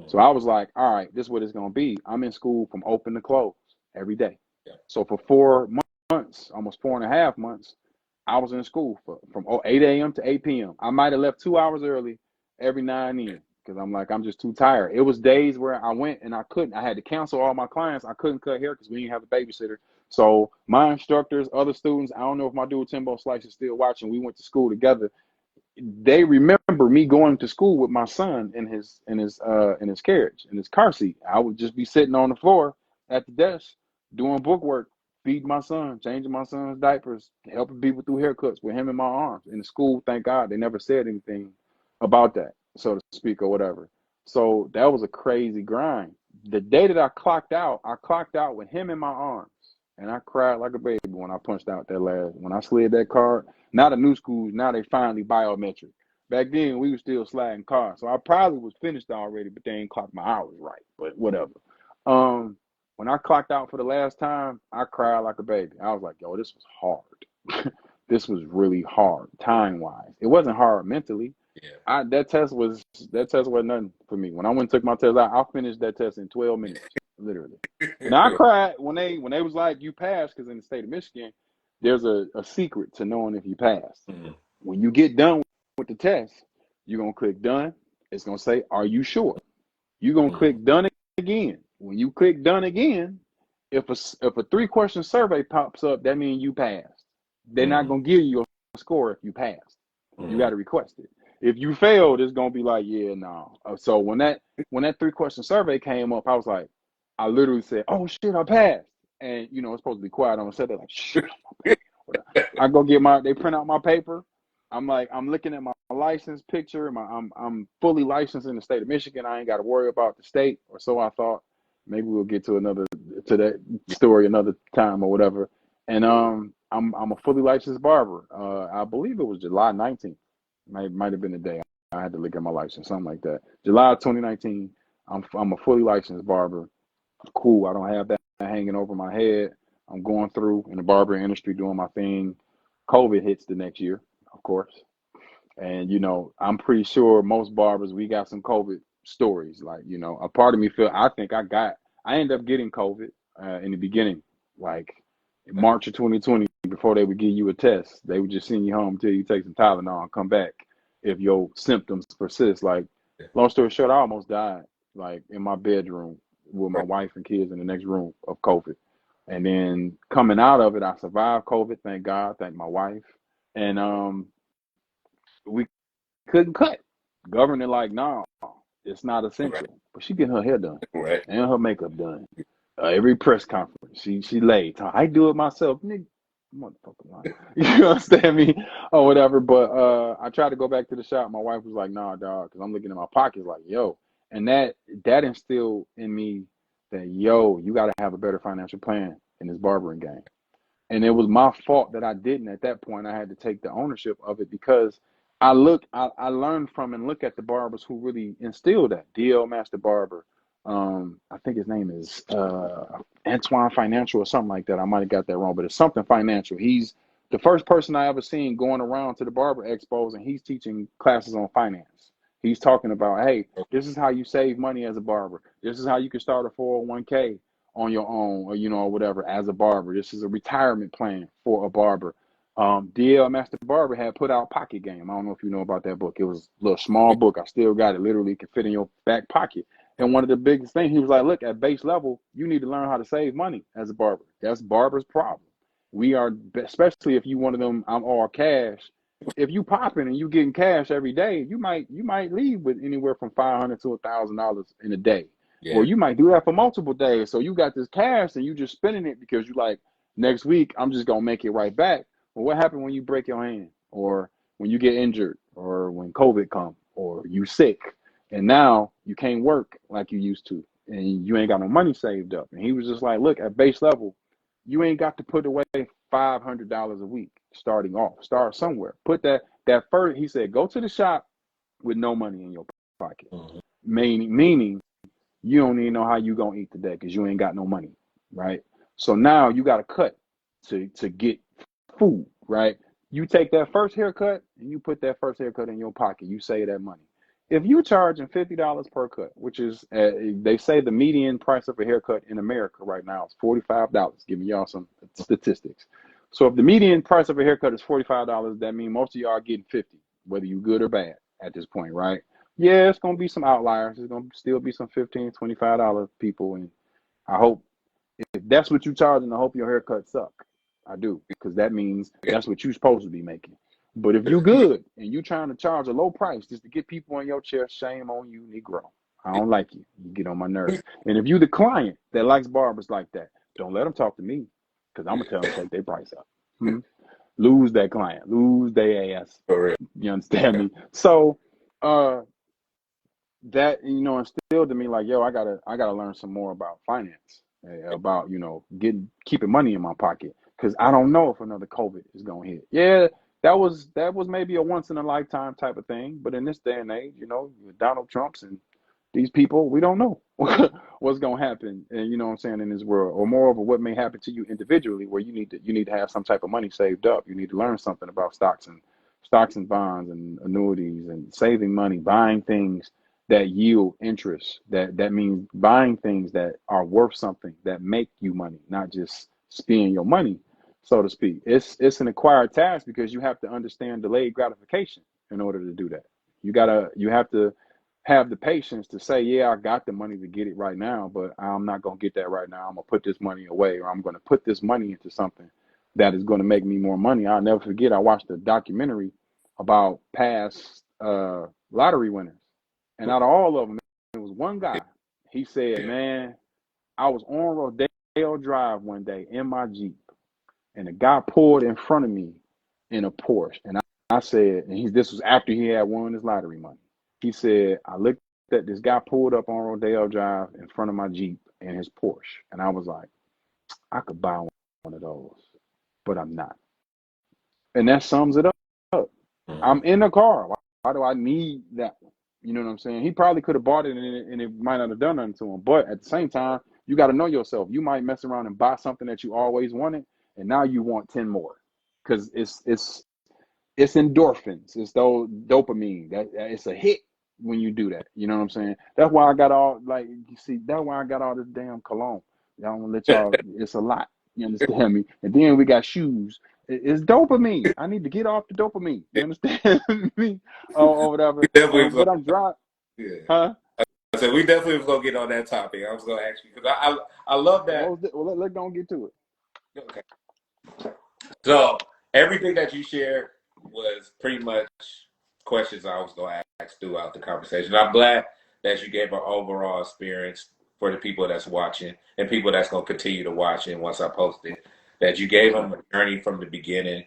So I was like, all right, this is what it's going to be. I'm in school from open to close every day. Yeah. So for 4 months, almost 4.5 months, I was in school from 8 a.m. to 8 p.m. I might have left 2 hours early every now and then because I'm like, I'm just too tired. It was days where I went and I had to cancel all my clients. I couldn't cut hair because we didn't have a babysitter. So my instructors, other students, I don't know if my dude Timbo Slice is still watching. We went to school together. They remember me going to school with my son in his carriage, in his car seat. I would just be sitting on the floor at the desk doing book work, feeding my son, changing my son's diapers, helping people through haircuts with him in my arms. In the school, thank God, they never said anything about that, so to speak, or whatever. So that was a crazy grind. The day that I clocked out with him in my arms. And I cried like a baby when I punched out when I slid that card. Now the new schools, now they finally biometric. Back then, we were still sliding cards. So I probably was finished already, but they ain't clocked my hours right. But whatever. When I clocked out for the last time, I cried like a baby. I was like, yo, this was hard. This was really hard, time-wise. It wasn't hard mentally. Yeah. That test wasn't nothing for me. When I went and took my test, I finished that test in 12 minutes, literally. Now I cried when they was like, you passed, because in the state of Michigan, there's a secret to knowing if you passed. Mm-hmm. When you get done with the test, you're gonna click done. It's gonna say, are you sure? You're gonna click done again. When you click done again, if a 3-question survey pops up, that means you passed. They're not gonna give you a score if you passed. You got to request it. If you failed, it's gonna be like, yeah, no. So when that 3-question survey came up, I was like, I literally said, oh shit, I passed. And it's supposed to be quiet on the set. They're like, shit. I go they print out my paper. I'm looking at my license picture. I'm fully licensed in the state of Michigan. I ain't got to worry about the state, or so I thought. Maybe we'll get to that story another time or whatever. And I'm a fully licensed barber. I believe it was July 19th. Might have been the day. I had to look at my license, something like that. July 2019. I'm a fully licensed barber. Cool. I don't have that hanging over my head. I'm going through in the barber industry doing my thing. COVID hits the next year, of course. And, I'm pretty sure most barbers, we got some COVID stories. Like, a part of me I ended up getting COVID in the beginning, like in March of 2020, before they would give you a test. They would just send you home until you take some Tylenol and come back if your symptoms persist. Like, long story short, I almost died, like in my bedroom with my wife and kids in the next room of COVID. And then coming out of it, I survived COVID. Thank God. Thank my wife. And we couldn't cut. Governor like, no, It's not Right. essential. But she getting her hair done Right. and her makeup done. Every press conference, she laid. I do it myself, nigga. Motherfucker, line. You understand me or whatever? But I tried to go back to the shop. My wife was like, "Nah, dog," because I'm looking at my pockets like, "Yo," and that instilled in me that you got to have a better financial plan in this barbering game. And it was my fault that I didn't at that point. I had to take the ownership of it because I learned from and look at the barbers who really instilled that. DL Master Barber, I think his name is Antoine Financial or something like that. I might have got that wrong, but it's something financial. He's the first person I ever seen going around to the barber expos, and he's teaching classes on finance. He's talking about, hey, this is how you save money as a barber. This is how you can start a 401k on your own, or or whatever, as a barber. This is a retirement plan for a barber. DL Master Barber had put out Pocket Game. I don't know if you know about that book. It was a little small book. I still got it. Literally can fit in your back pocket. And one of the biggest things, he was like, look, at base level, you need to learn how to save money as a barber. That's barber's problem. We are, especially if you one of them, I'm all cash. If you popping and you getting cash every day, you might leave with anywhere from $500 to $1,000 in a day. Yeah. Or you might do that for multiple days. So you got this cash and you just spending it because you like, next week I'm just gonna make it right back. Well, what happened when you break your hand, or when you get injured, or when COVID comes, or you sick, and now you can't work like you used to, and you ain't got no money saved up? And he was just like, look, at base level, you ain't got to put away $500 a week starting off. Start somewhere. Put that first. He said, go to the shop with no money in your pocket, Mm-hmm. meaning you don't even know how you gonna eat today because you ain't got no money, right? So now you got to cut to get food, right? You take that first haircut and you put that first haircut in your pocket. You save that money. If you charging $50 per cut, which is they say the median price of a haircut in America right now is $45. Giving y'all some statistics. So if the median price of a haircut is $45, that means most of y'all are getting 50, whether you good or bad at this point, right? Yeah, it's gonna be some outliers. There's gonna still be some $15, $25 people, and I hope if that's what you charging, I hope your haircut suck. I do, because that means that's what you're supposed to be making. But if you good and you trying to charge a low price just to get people in your chair, shame on you, Negro. I don't like you. You get on my nerves. And if you the client that likes barbers like that, don't let them talk to me, because I'm gonna tell them to take their price up. Lose that client, lose their ass. For real. You understand me? So, that instilled in me like, I gotta learn some more about finance, about keeping money in my pocket, because I don't know if another COVID is gonna hit. Yeah, that was maybe a once in a lifetime type of thing, but in this day and age, with Donald Trump's and these people, we don't know what's gonna happen, and what I'm saying, in this world, or moreover, what may happen to you individually, where you need to have some type of money saved up. You need to learn something about stocks and bonds and annuities and saving money, buying things that yield interest. That means buying things that are worth something, that make you money, not just spending your money, so to speak. It's an acquired task, because you have to understand delayed gratification in order to do that. You have to have the patience to say, yeah, I got the money to get it right now, but I'm not gonna get that right now. I'm gonna put this money away, or I'm gonna put this money into something that is going to make me more money. I'll never forget, I watched a documentary about past lottery winners. And out of all of them, there was one guy. He said, man, I was on Rodeo Drive one day in my Jeep, and a guy pulled in front of me in a Porsche. And I said, and this was after he had won his lottery money. He said, I looked at this guy pulled up on Rodeo Drive in front of my Jeep in his Porsche. And I was like, I could buy one of those, but I'm not. And that sums it up. Mm-hmm. I'm in the car. Why do I need that one? You know what I'm saying? He probably could have bought it, and it might not have done nothing to him. But at the same time, you got to know yourself. You might mess around and buy something that you always wanted, and now you want 10 more, because it's endorphins. It's those dopamine. That it's a hit when you do that. You know what I'm saying? That's why I got all, like, you see, that's why I got all this damn cologne. I don't want to let y'all. It's a lot. You understand me? And then we got shoes. It's dopamine. I need to get off the dopamine. You understand me? Or whatever. We definitely was But gonna, I'm dry. yeah. Huh? I said we definitely was gonna get on that topic. I was gonna ask you, because I love that. Well, let's go and get to it. Okay. So everything that you shared was pretty much questions I was gonna ask throughout the conversation. I'm glad that you gave an overall experience for the people that's watching and people that's going to continue to watch it once I post it, that you gave them a journey from the beginning.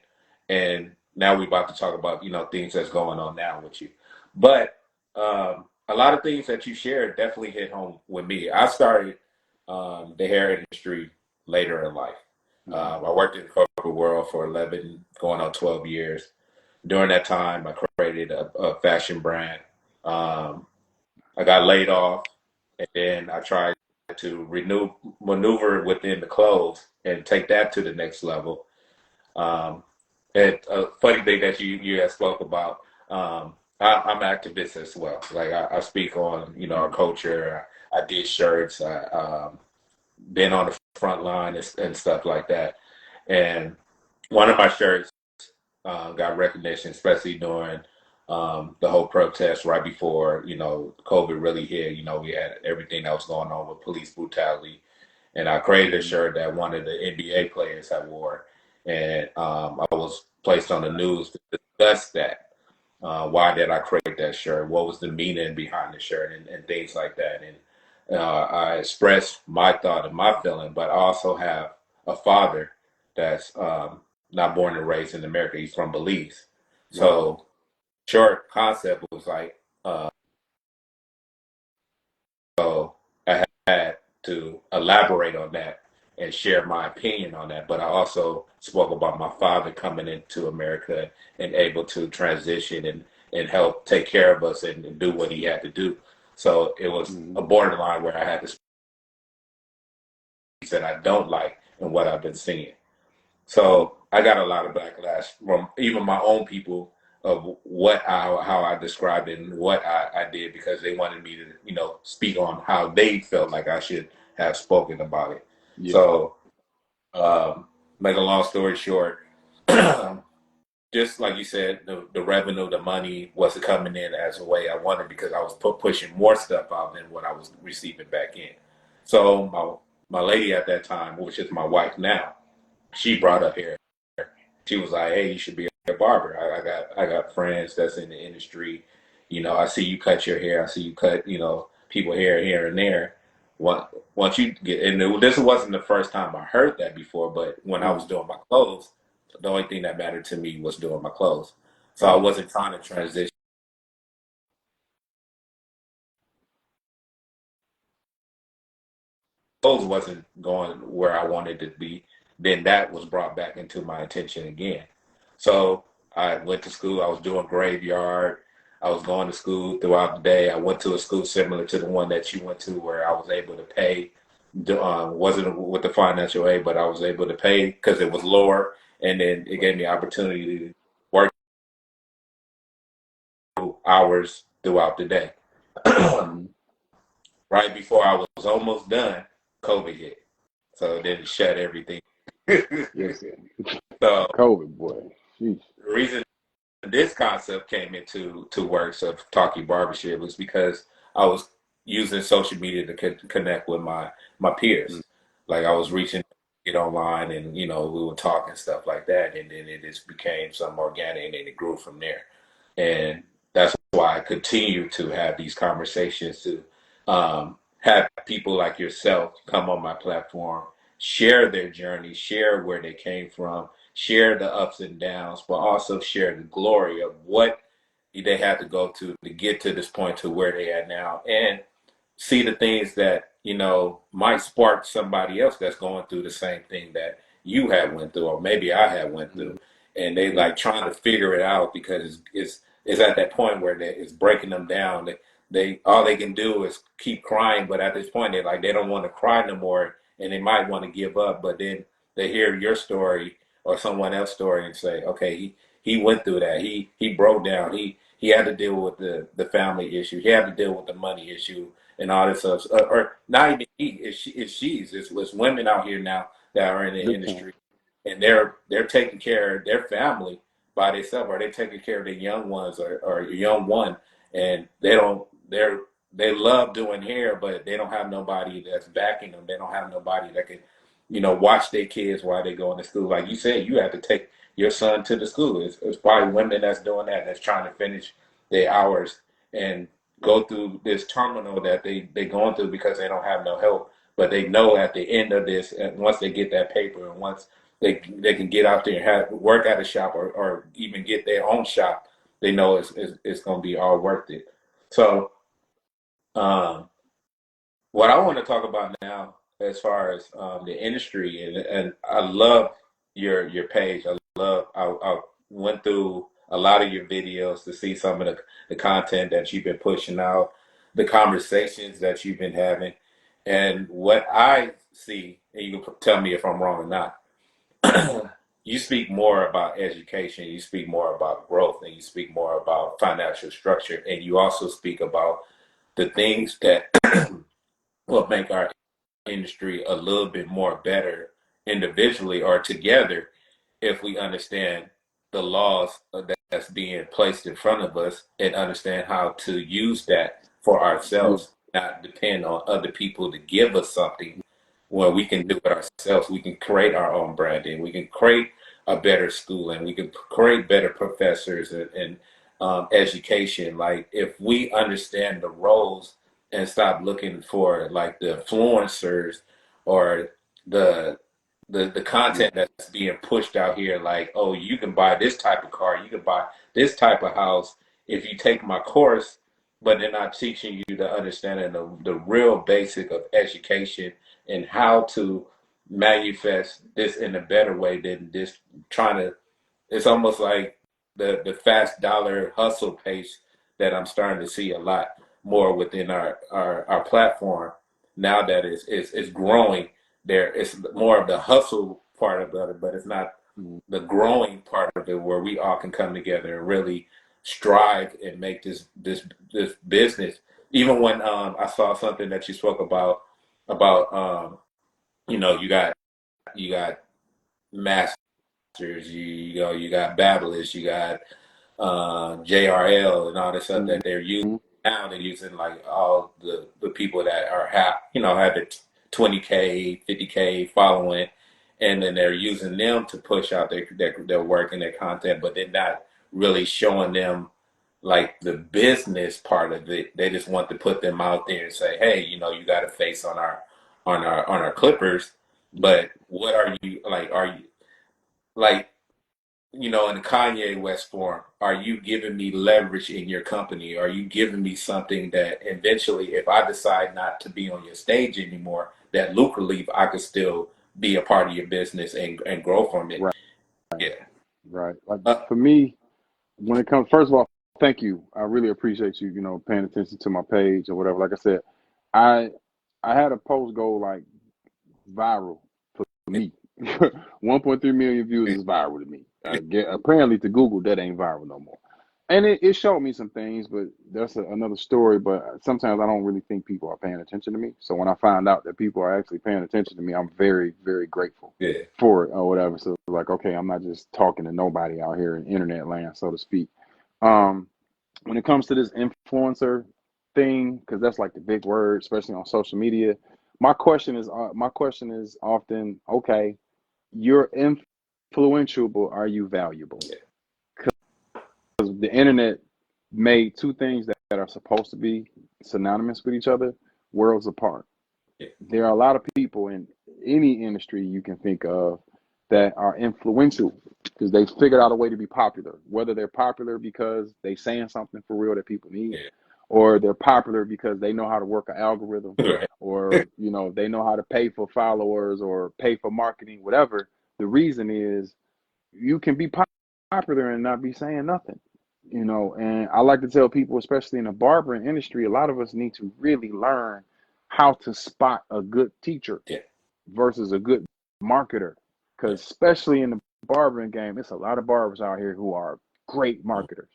And now we're about to talk about, things that's going on now with you. But a lot of things that you shared definitely hit home with me. I started the hair industry later in life. I worked in the corporate world for 11, going on 12 years. During that time, I created a fashion brand. Um, I got laid off, and then I tried to maneuver within the clothes and take that to the next level. Um, and a funny thing that you had spoke about, I'm an activist as well. Like I speak on, our culture. I did shirts. I been on the front line and stuff like that. And one of my shirts got recognition, especially during the whole protest right before, COVID really hit. We had everything that was going on with police brutality. And I created a shirt that one of the NBA players had wore. And I was placed on the news to discuss that. Why did I create that shirt? What was the meaning behind the shirt and things like that? And I expressed my thought and my feeling, but I also have a father that's not born and raised in America. He's from Belize. Wow. So short concept was like, so I had to elaborate on that and share my opinion on that. But I also spoke about my father coming into America and able to transition and help take care of us and do what he had to do. So it was Mm-hmm. a borderline where I had to speak that I don't like and what I've been seeing. So I got a lot of backlash from even my own people of how I described it and what I did because they wanted me to, speak on how they felt like I should have spoken about it. Yeah. So, make a long story short, just like you said, the revenue, the money wasn't coming in as the way I wanted because I was pushing more stuff out than what I was receiving back in. So my lady at that time, which is my wife now, she brought up hair. She was like, "Hey, you should be a barber. I got friends that's in the industry. I see you cut your hair. I see you cut, people hair here and there. Once you get, and this wasn't the first time I heard that before, but when I was Mm-hmm. doing my clothes, the only thing that mattered to me was doing my clothes. So I Yeah. wasn't trying to transition. Clothes wasn't going where I wanted to be. Then that was brought back into my attention again. So I went to school. I was doing graveyard. I was going to school throughout the day. I went to a school similar to the one that you went to, where I was able to pay. Wasn't with the financial aid, but I was able to pay because it was lower, and then it gave me opportunity to work hours throughout the day. Mm-hmm. Right before I was almost done, COVID hit, so then it shut everything. Yes, sir. So COVID, boy. Jeez. the reason this concept came into works of talking barbershop was because I was using social media to connect with my peers. Like I was reaching get online and we would talk and stuff like that, and then it just became some organic and then it grew from there. And that's why I continue to have these conversations to have people like yourself come on my platform, share their journey, share where they came from, share the ups and downs, but also share the glory of what they had to go to get to this point to where they are now, and see the things that might spark somebody else that's going through the same thing that you had went through or maybe I had went through, Mm-hmm. and they Yeah. like trying to figure it out because it's at that point where it's breaking them down. They all they can do is keep crying, but at this point they don't want to cry no more, and they might want to give up, but then they hear your story or someone else's story and say, okay, he went through that, he broke down, he had to deal with the family issue, he had to deal with the money issue and all this stuff. Or not even he, it's women out here now that are in the Big time. industry, and they're taking care of their family by themselves, or they're taking care of the young ones or a young one, and they love doing hair, but they don't have nobody that's backing them. They don't have nobody that can, watch their kids while they go into school. Like you said, you have to take your son to the school. It's probably women that's doing that, that's trying to finish their hours and go through this terminal that they going through because they don't have no help. But they know at the end of this, and once they get that paper, and once they can get out there and work at a shop, or even get their own shop, they know it's going to be all worth it. So um, what I want to talk about now, as far as the industry, and I love your page. I went through a lot of your videos to see some of the content that you've been pushing out, the conversations that you've been having, and what I see, and you can tell me if I'm wrong or not. You speak more about education, you speak more about growth, and you speak more about financial structure, and you also speak about the things that will make our industry a little bit more better individually or together if we understand the laws that's being placed in front of us and understand how to use that for Yeah. ourselves, not depend on other people to give us something where we can do it ourselves. We can create our own branding. We can create a better school, and we can create better professors and education. Like if we understand the roles and stop looking for like the influencers or the the Yeah. content that's being pushed out here, like, oh, you can buy this type of car, you can buy this type of house if you take my course, but they're not teaching you the understanding of the real basic of education and how to manifest this in a better way than this trying to. It's almost like the fast dollar hustle pace that I'm starting to see a lot more within our platform now that it's growing. There, it's more of the hustle part of it, but it's not Mm. the growing part of it where we all can come together and really strive and make this business. Even when I saw something that you spoke about you got masters, you know, you got Babblers, you got JRL and all this stuff that they're using Mm-hmm. now. They're using like all the people that are have the 20K, 50K following, and then they're using them to push out their work and their content, but they're not really showing them like the business part of it. They just want to put them out there and say, hey, you know, you got a face on our clippers, Yeah. but what are you like? Are you like, you know, in the Kanye West form, are you giving me leverage in your company? Are you giving me something that eventually, if I decide not to be on your stage anymore, that lucratively I could still be a part of your business and grow from it? Right. Yeah. Right. Like Uh, for me, when it comes, first of all, thank you. I really appreciate you, paying attention to my page or whatever. Like I said, I I had a post go like viral for me. 1.3 million views is viral to me. Apparently to Google that ain't viral no more. And it showed me some things, but that's another story. But sometimes I don't really think people are paying attention to me. So when I find out that people are actually paying attention to me, I'm very, very grateful yeah. for it or whatever. So like, okay, I'm not just talking to nobody out here in internet land, so to speak. Um, when it comes to this influencer thing, because that's like the big word, especially on social media. My question is often, okay, you're influential, but are you valuable? Yeah. Because the internet made two things that are supposed to be synonymous with each other worlds apart. Yeah. There are a lot of people in any industry you can think of that are influential because they figured out a way to be popular. Whether they're popular because they saying something for real that people need, Yeah. or they're popular because they know how to work an algorithm, Right. or they know how to pay for followers or pay for marketing, whatever. The reason is you can be popular and not be saying nothing. And I like to tell people, especially in the barbering industry, a lot of us need to really learn how to spot a good teacher Yeah. versus a good marketer. Yeah. Because especially in the barbering game, it's a lot of barbers out here who are great marketers,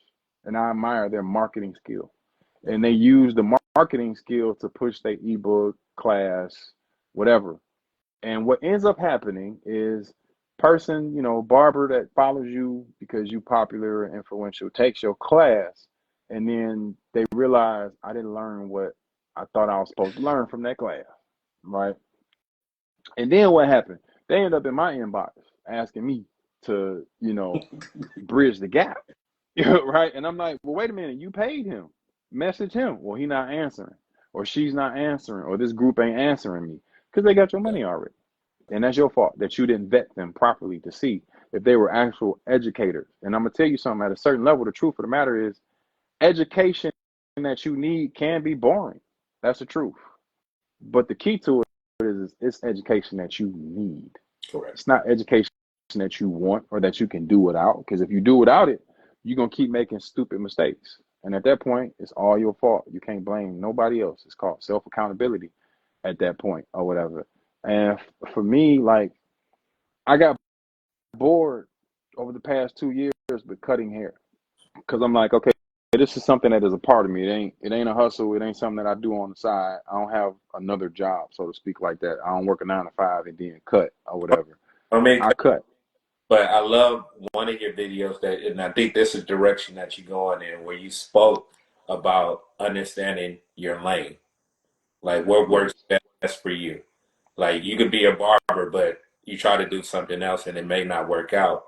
and I admire their marketing skill. And they use the marketing skill to push their ebook, class, whatever. And what ends up happening is person, barber that follows you because you popular and influential takes your class, and then they realize I didn't learn what I thought I was supposed to learn from that class, right? And then what happened? They end up in my inbox asking me to, bridge the gap, right? And I'm like, well, wait a minute, you paid him. Message him. Well, he not answering, or she's not answering, or this group ain't answering me because they got your money already. And that's your fault that you didn't vet them properly to see if they were actual educators. And I'm gonna tell you something, at a certain level, the truth of the matter is education that you need can be boring. That's the truth. But the key to it is it's education that you need. Correct. It's not education that you want or that you can do without. Because if you do without it, you're gonna keep making stupid mistakes. And at that point, it's all your fault. You can't blame nobody else. It's called self accountability at that point or whatever. And for me, like, I got bored over the past 2 years with cutting hair because I'm like, okay, this is something that is a part of me. It ain't a hustle. It ain't something that I do on the side. I don't have another job, so to speak, like that. I don't work a 9 to 5 and then cut or whatever. I mean, I cut. but I love one of your videos that, and I think this is the direction that you're going in, where you spoke about understanding your lane, like what Yes. works best for you. Like you could be a barber, but you try to do something else and it may not work out.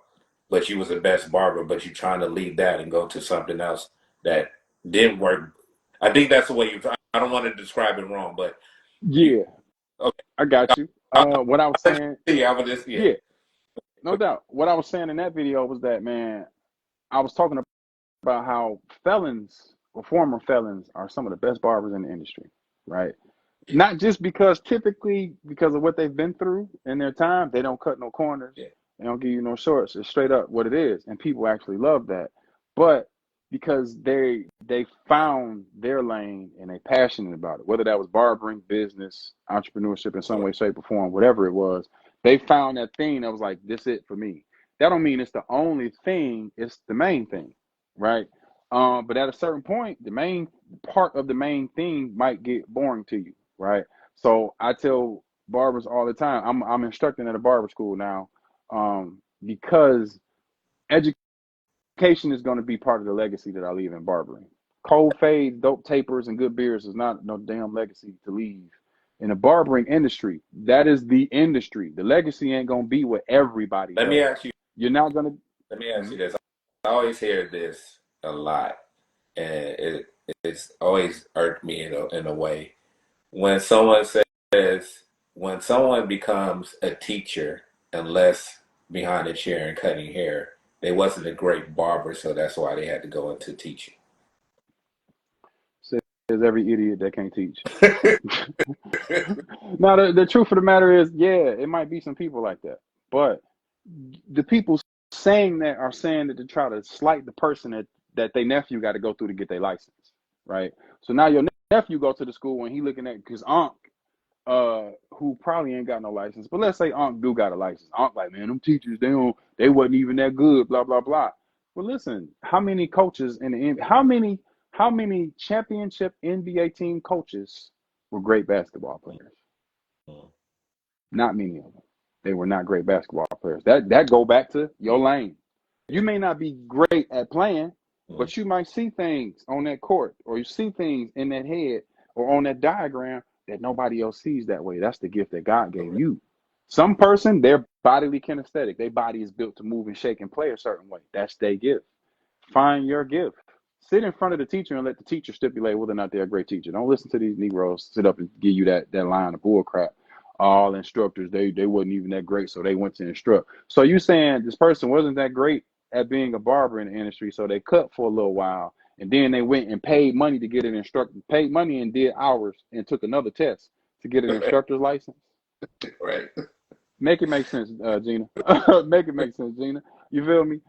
But you was the best barber, but you're trying to leave that and go to something else that didn't work. I think that's the way you. I don't want to describe it wrong, but you. Yeah, Okay. I got you. I, What I was saying, I was just yeah. yeah, no doubt. What I was saying in that video was that, man, I was talking about how felons or former felons are some of the best barbers in the industry, right? Yeah. Not just because typically because of what they've been through in their time, they don't cut no corners, Yeah. they don't give you no shorts. It's straight up what it is, and people actually love that. But because they found their lane and they passionate about it, whether that was barbering, business, entrepreneurship in some way, shape, or form, whatever it was, they found that thing that was like, this it for me. That don't mean it's the only thing, it's the main thing, right? But at a certain point, the main part of the main thing might get boring to you, right? So I tell barbers all the time. I'm instructing at a barber school now, because education is going to be part of the legacy that I leave in barbering. Cold fades, dope tapers, and good beers is not no damn legacy to leave in the barbering industry. That is the industry. The legacy ain't gonna be what everybody Let me does. ask you. You're not gonna. Let me ask Mhm. you this. I always hear this a lot, and it's always irked me in a way when someone says when someone becomes a teacher and less behind a chair and cutting hair, they wasn't a great barber, so that's why they had to go into teaching. Says every idiot that can't teach. Now, the truth of the matter is, yeah, it might be some people like that, but the people saying that are saying that to try to slight the person that their nephew got to go through to get their license, right? So now your nephew go to the school and he looking at because Unc, who probably ain't got no license, but let's say Unc do got a license. Unc like, man, them teachers they wasn't even that good, blah blah blah. Well, listen, how many coaches in the how many championship NBA team coaches were great basketball players? Not many of them. They were not great basketball players. That go back to your lane. You may not be great at playing, but you might see things on that court, or you see things in that head or on that diagram that nobody else sees that way. That's the gift that God gave you. Some person, they're bodily kinesthetic. Their body is built to move and shake and play a certain way. That's their gift. Find your gift. Sit in front of the teacher and let the teacher stipulate whether or not they're a great teacher. Don't listen to these Negroes sit up and give you that line of bull crap. All instructors, they wasn't even that great, so they went to instruct. So you saying this person wasn't that great at being a barber in the industry, so they cut for a little while, and then they went and paid money to get an instructor, paid money and did hours and took another test to get an instructor's license. Right. Make it make sense, Gina. Make it make sense, Gina. You feel me?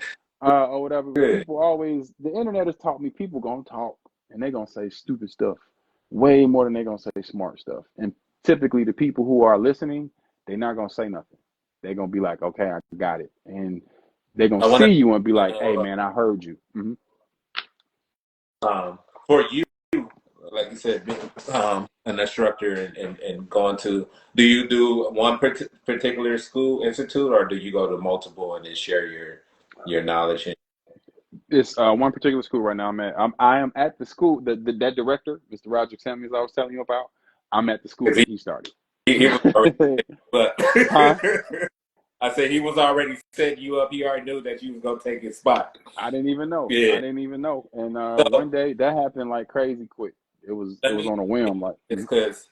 Or whatever. Good. People always, the internet has taught me people gonna talk and they gonna say stupid stuff way more than they gonna say smart stuff. And typically, the people who are listening, they're not gonna say nothing. They're gonna be like, okay, I got it, and they're gonna I want see you and be like, hey, to man, I heard you. Mm-hmm. for you, like you said, being an instructor and going to, do you do one particular school institute, or do you go to multiple and then share your knowledge? It's one particular school right now. I am at the school. That director, Mr. Roger Samuels, I was telling you about. I'm at the school Because that he started. he was already, but Huh? I said he was already setting you up. He already knew that you was gonna take his spot. I didn't even know. I Yeah. didn't even know. And one So day that happened like crazy quick. It let was me on a whim. Like, it's because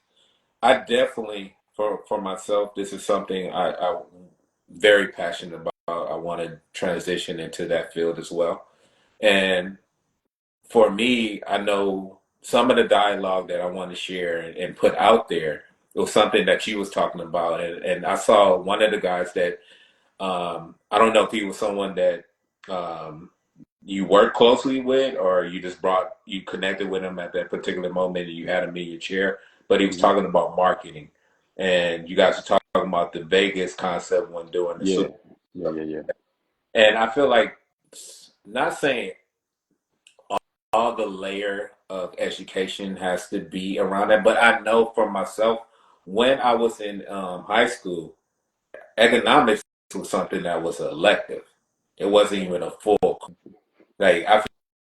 I definitely for myself, this is something I'm very passionate about. I want to transition into that field as well. And for me, I know some of the dialogue that I want to share and put out there was something that you was talking about, and I saw one of the guys that I don't know if he was someone that um, you worked closely with, or you connected with him at that particular moment and you had him in your chair. But he was mhm. talking about marketing, and you guys were talking about the Vegas concept when doing the Yeah, Super. yeah. And I feel like, not saying all the layer of education has to be around that, but I know for myself, when I was in high school, economics was something that was elective. It wasn't even a full. Like I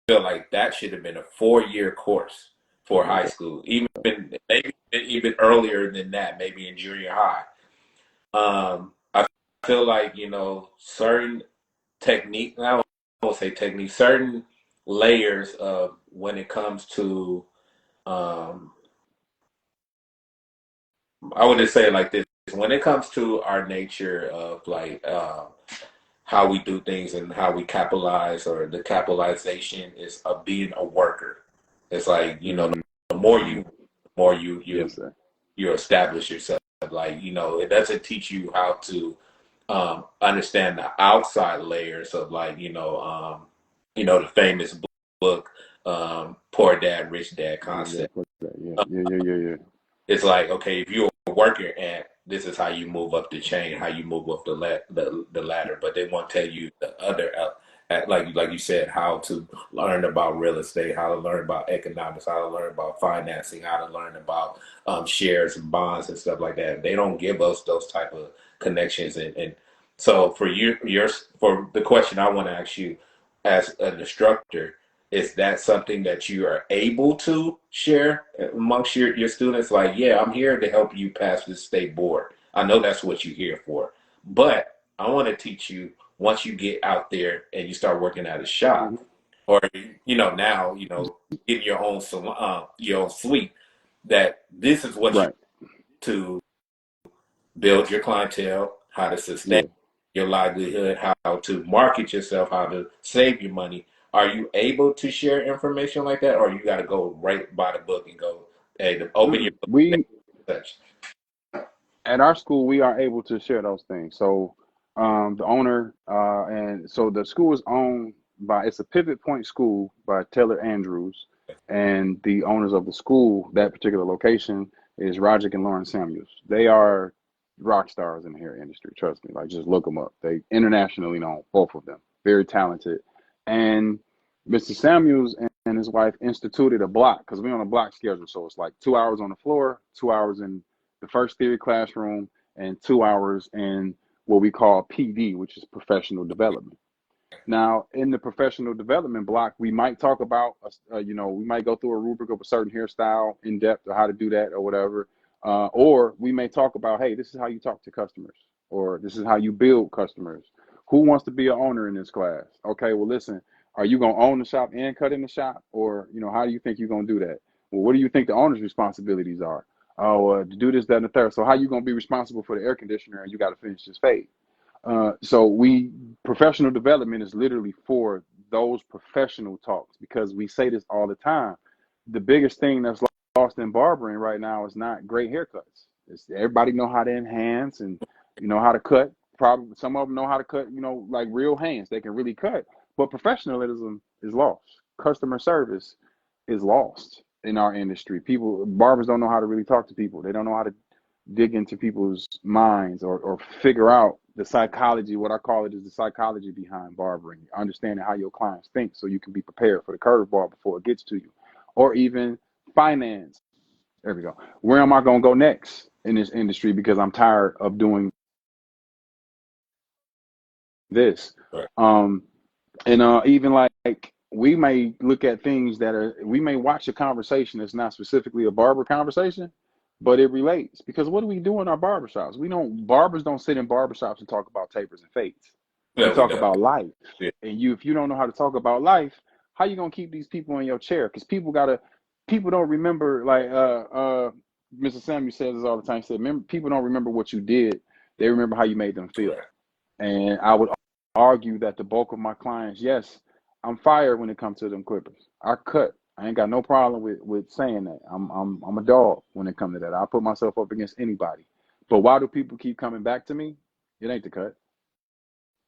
feel like that should have been a 4-year course for high Okay. school, even maybe even earlier than that, maybe in junior high. I feel like certain technique. I don't say technique. Certain layers of when it comes to, um, I would just say it like this: when it comes to our nature of like how we do things and how we capitalize, or the capitalization is of being a worker. It's like, Mm, the more mhm. the more you Yes, sir. establish yourself. Like, it doesn't teach you how to understand the outside layers of, like, the famous book, Poor Dad, Rich Dad Rich dad, concept. poor dad. Yeah. It's like, okay, if you're a worker ant, this is how you move up the chain, how you move up the ladder. But they won't tell you the other, like you said, how to learn about real estate, how to learn about economics, how to learn about financing, how to learn about shares and bonds and stuff like that. They don't give us those type of connections. And so for for the question I want to ask you as an instructor, is that something that you are able to share amongst your students? Like, yeah, I'm here to help you pass this state board. I know that's what you're here for. But I want to teach you, once you get out there and you start working at a shop, Hmm. or, now, getting your own salon, your own suite, that this is what you Right. to build your clientele, how to sustain Yeah. your livelihood, how to market yourself, how to save your money. Are you able to share information like that, or you got to go right by the book and go, hey, open your Mm-mm. book, We such? At our school, we are able to share those things. So, the owner, and so the school is owned by, it's a Pivot Point School by Taylor Andrews, and the owners of the school, that particular location, is Roger and Lauren Samuels. They are rock stars in the hair industry. Trust me. Like, just look them up. They internationally known, both of them, very talented. And Mr. Samuels and his wife instituted a block, because we're on a block schedule. So it's like 2 hours on the floor, 2 hours in the first theory classroom, and 2 hours in what we call PD, which is professional development. Now, in the professional development block, we might talk about, we might go through a rubric of a certain hairstyle in depth, or how to do that or whatever. Or we may talk about, hey, this is how you talk to customers, or this is how you build customers. Who wants to be an owner in this class? Okay, well, listen, are you going to own the shop and cut in the shop? Or, how do you think you're going to do that? Well, what do you think the owner's responsibilities are? Oh, to do this, that, and the third. So how you going to be responsible for the air conditioner and you got to finish this fade? So we professional development is literally for those professional talks, because we say this all the time. The biggest thing that's lost in barbering right now is not great haircuts. It's everybody know how to enhance, and how to cut. Probably some of them know how to cut, like real hands. They can really cut, but professionalism is lost. Customer service is lost in our industry. Barbers don't know how to really talk to people. They don't know how to dig into people's minds, or figure out the psychology. What I call it is the psychology behind barbering, understanding how your clients think so you can be prepared for the curveball before it gets to you. Or even finance. There we go. Where am I going to go next in this industry, because I'm tired of doing this? Right. Um, and even like, we may look at things that are, we may watch a conversation that's not specifically a barber conversation, but it relates because what do we do in our barbershops? Barbers don't sit in barbershops and talk about tapers and fades. We No, we talk don't. about life. Yeah. And if you don't know how to talk about life, how you gonna keep these people in your chair? Because people don't remember, like Mr. Samuel says this all the time. He said, people don't remember what you did, they remember how you made them feel. Right. And I would argue that the bulk of my clients, yes, I'm fired when it comes to them clippers. I cut. I ain't got no problem with saying that. I'm a dog when it comes to that. I put myself up against anybody. But why do people keep coming back to me? It ain't the cut.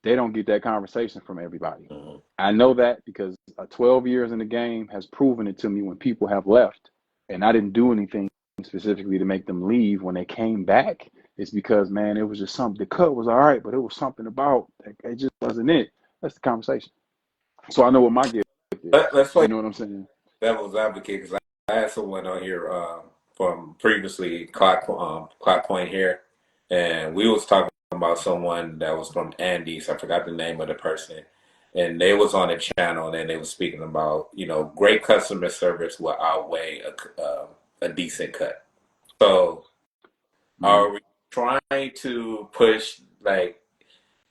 They don't get that conversation from everybody. Mm-hmm. I know that because 12 years in the game has proven it to me when people have left and I didn't do anything specifically to make them leave. When they came back, it's because, man, it was just something. The cut was all right, but it was something about it just wasn't it. That's the conversation. So I know what my gift is. Let's play You know what I'm saying? devil's advocate because I had someone on here from previously Clock Point here, and we was talking about someone that was from Andes. I forgot the name of the person, and they was on a channel and they was speaking about great customer service will outweigh a decent cut. So Mm-hmm. are we trying to push like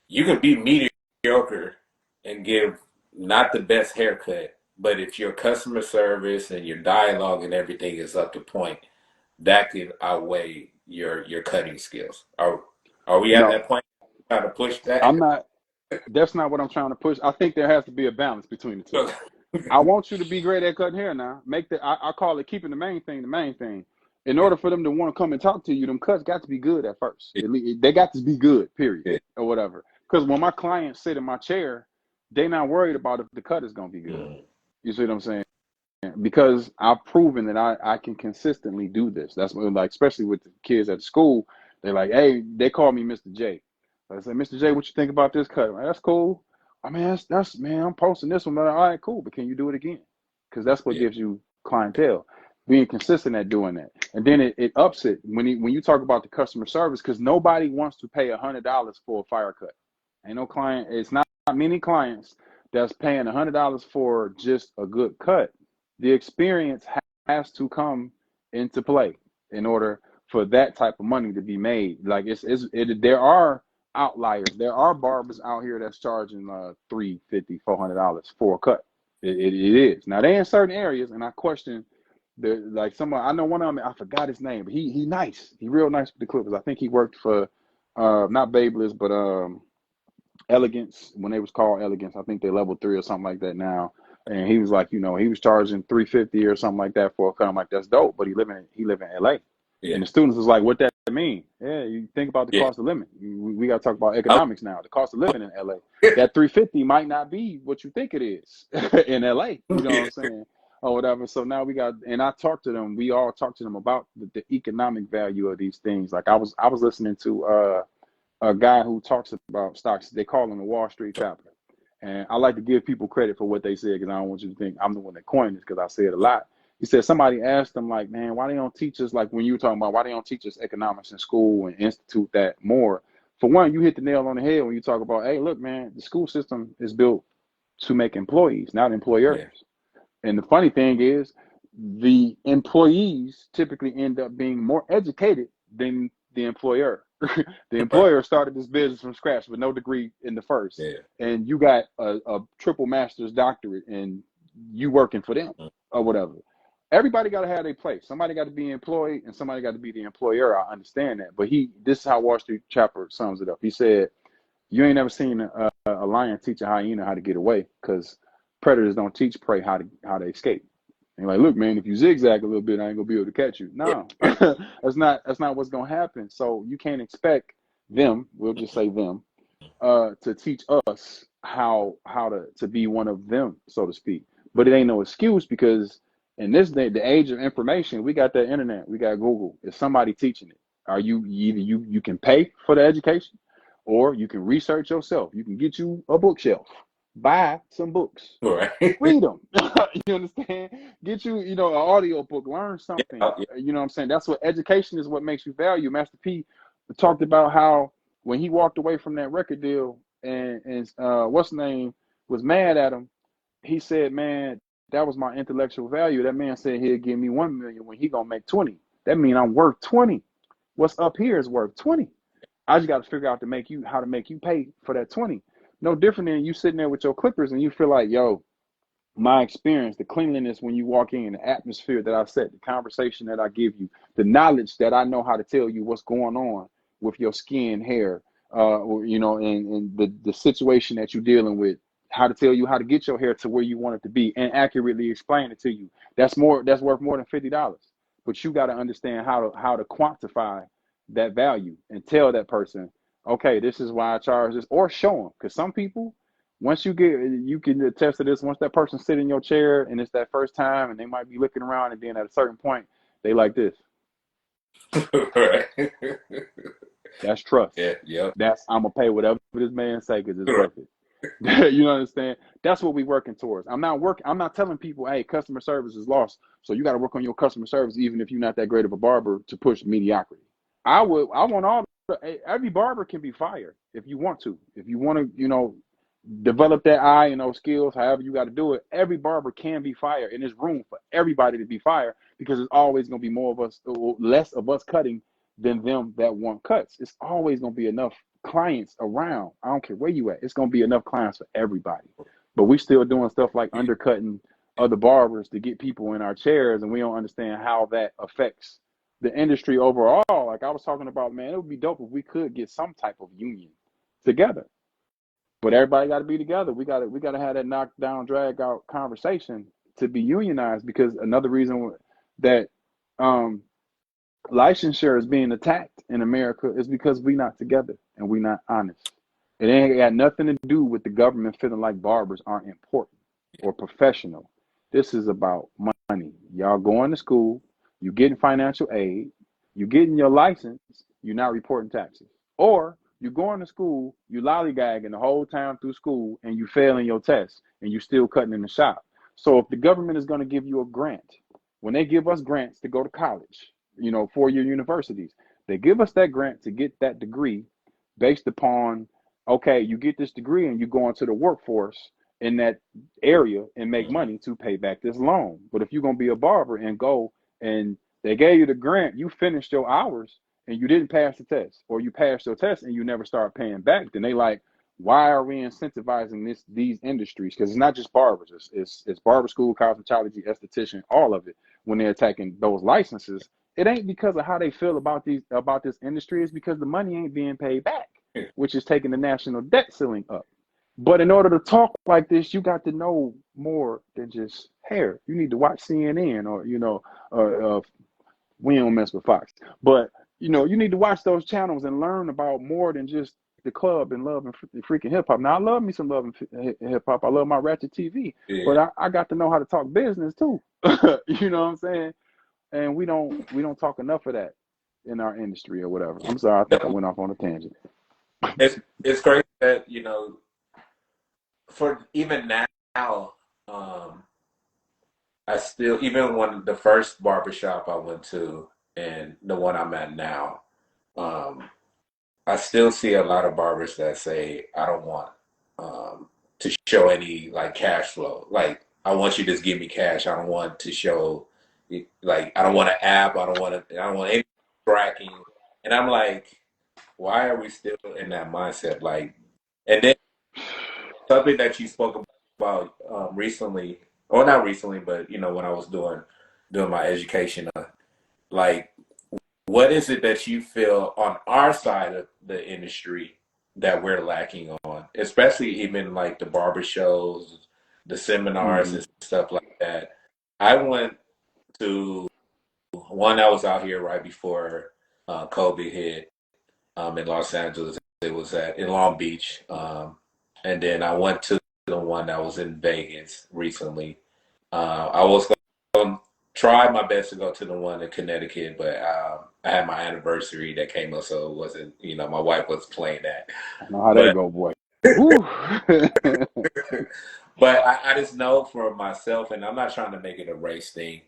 you can be mediocre and give not the best haircut, but if your customer service and your dialogue and everything is up to point, that could outweigh your cutting skills. Are we at No, that point trying to push I'm that? not. That's not what I'm trying to push. I think there has to be a balance between the two. I want you to be great at cutting hair now. I call it keeping the main thing the main thing. In Yeah, order for them to want to come and talk to you, them cuts got to be good at first. They got to be good, period, yeah. or whatever. Because when my clients sit in my chair, they not worried about if the cut is going to be good. Mm, You see what I'm saying? Because I've proven that I can consistently do this. That's what, like, especially with the kids at school, they're like, hey, they call me Mr. J. I say, Mr. J, what you think about this cut? Like, that's cool. I mean, that's man, I'm posting this one. But all right, cool. But can you do it again? Because that's what yeah, gives you clientele, being consistent at doing that. And then it ups it when you talk about the customer service, because nobody wants to pay $100 for a fire cut. Ain't no client. It's not many clients that's paying $100 for just a good cut. The experience has to come into play in order for that type of money to be made. Like there are outliers. There are barbers out here that's charging $350, $400 for a cut. It is. Now they in certain areas, and I question like someone I know one of them. I forgot his name, but he nice. He real nice with the Clippers. I think he worked for not Babeless, but Elegance when they was called Elegance. I think they level 3 or something like that now. And he was like, he was charging $350 or something like that for a cut. I'm like, that's dope. But he live in LA. yeah, And the students was like, what that mean? Yeah, you think about the yeah. cost of living. We got to talk about Oh, economics now. The cost of living in LA. That 350 might not be what you think it is in LA. You know what I'm yeah, saying? Or whatever. So now and I talked to them. We all talked to them about the economic value of these things. Like I was listening to a guy who talks about stocks. They call him the Wall Street Chaplain. And I like to give people credit for what they said because I don't want you to think I'm the one that coined this because I say it a lot. He said somebody asked him, like, man, why they don't teach us, like when you were talking about why they don't teach us economics in school and institute that more. For one, you hit the nail on the head when you talk about, hey, look, man, the school system is built to make employees, not employers. yeah. And the funny thing is, the employees typically end up being more educated than the employer. The Right. employer started this business from scratch with no degree in the first, Yeah. and you got a triple master's doctorate, and you working for them Mm, or whatever. Everybody got to have their place. Somebody got to be employed, and somebody got to be the employer. I understand that, but this is how Wall Street Chapter sums it up. He said, "You ain't never seen a lion teach a hyena how to get away, because predators don't teach prey how to escape." And like, look, man, if you zigzag a little bit, I ain't gonna be able to catch you. yeah, No, yeah. that's not what's gonna happen. So you can't expect them, we'll just say them, to teach us how to be one of them, so to speak. But it ain't no excuse because in this day, the age of information, we got the internet, we got Google. Is somebody teaching it? Are you either you can pay for the education, or you can research yourself. You can get you a bookshelf, buy some books, Right. read them. You understand? Get you, an audio book, learn Yeah, something. yeah, You know what I'm saying? That's what education is, what makes you value. Master P talked about how when he walked away from that record deal and what's the name was mad at him, he said, man, that was my intellectual value. That man said he'll give me 1 million when he gonna make 20. That means I'm worth 20. What's up here is worth 20. I just got to figure out how to make you pay for that 20. No different than you sitting there with your clippers and you feel like, yo, my experience, the cleanliness when you walk in, the atmosphere that I set, the conversation that I give you, the knowledge that I know how to tell you what's going on with your skin, hair, and the situation that you're dealing with, how to tell you how to get your hair to where you want it to be and accurately explain it to you. That's worth more than $50. But you got to understand how to quantify that value and tell that person, okay, this is why I charge this, or show them. Because some people, once you can attest to this, once that person sit in your chair and it's that first time and they might be looking around and then at a certain point, they like this. Right. That's trust. Yeah. Yep. That's, I'm going to pay whatever this man say because it's worth it. You understand? That's what we're working towards. I'm not telling people, hey, customer service is lost. So you got to work on your customer service, even if you're not that great of a barber, to push mediocrity. I want every barber can be fired if you want to. If you want to, develop that eye and those skills, however you got to do it, every barber can be fired. And there's room for everybody to be fired because there's always going to be more of us, or less of us cutting than them that want cuts. It's always going to be enough clients around. I don't care where you at. It's going to be enough clients for everybody. But we still doing stuff like undercutting other barbers to get people in our chairs, and we don't understand how that affects the industry overall. Like I was talking about, man, it would be dope if we could get some type of union together. But everybody got to be together. We got to have that knock down, drag out conversation to be unionized. Because another reason that um, licensure is being attacked in America is because we not together and we not honest. It ain't got nothing to do with the government feeling like barbers aren't important or professional. This is about money. Y'all going to school, you getting financial aid, you getting your license, you're not reporting taxes. Or you're going to school, you lollygagging the whole time through school and you failing your tests and you still cutting in the shop. So if the government is going to give you a grant, when they give us grants to go to college, 4-year universities, they give us that grant to get that degree based upon, okay, you get this degree and you go into the workforce in that area and make money to pay back this loan. But if you're going to be a barber and go and they gave you the grant, you finished your hours and you didn't pass the test, or you passed your test and you never start paying back, then they like, why are we incentivizing these industries? Because it's not just barbers, it's barber school, cosmetology, esthetician, all of it. When they're attacking those licenses, it ain't because of how they feel about this industry. It's because the money ain't being paid back, which is taking the national debt ceiling up. But in order to talk like this, you got to know more than just hair. You need to watch CNN, or we don't mess with Fox, but you need to watch those channels and learn about more than just the club and love and freaking hip hop. Now I love me some love and hip hop. I love my ratchet TV, Yeah. but I got to know how to talk business too. You know what I'm saying? And we don't talk enough of that in our industry or whatever. I'm sorry, I think I went off on a tangent. It's great that for even now, I still, even when the first barbershop I went to and the one I'm at now, um, I still see a lot of barbers that say, I don't want to show any like cash flow. Like, I want you to just give me cash. I don't want to show, like, I don't want an app. I don't want any tracking. And I'm like, why are we still in that mindset? Like, and then something that you spoke about recently, or not recently, but when I was doing my education, like, what is it that you feel on our side of the industry that we're lacking on, especially even like the barber shows, the seminars Mm-hmm. and stuff like that? I went to one that was out here right before COVID hit in Los Angeles. It was in Long Beach. And then I went to the one that was in Vegas recently. I was going to try my best to go to the one in Connecticut, but I had my anniversary that came up, so it wasn't, my wife was playing that. I know how that But go, boy. Woo. but I just know for myself, and I'm not trying to make it a race thing.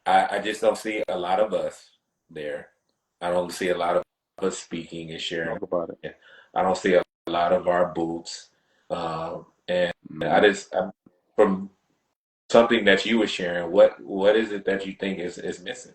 I just don't see a lot of us there. I don't see a lot of us speaking and sharing. Talk about it. I don't see a lot of our boots. And Mm-hmm. from something that you were sharing, what is it that you think is missing?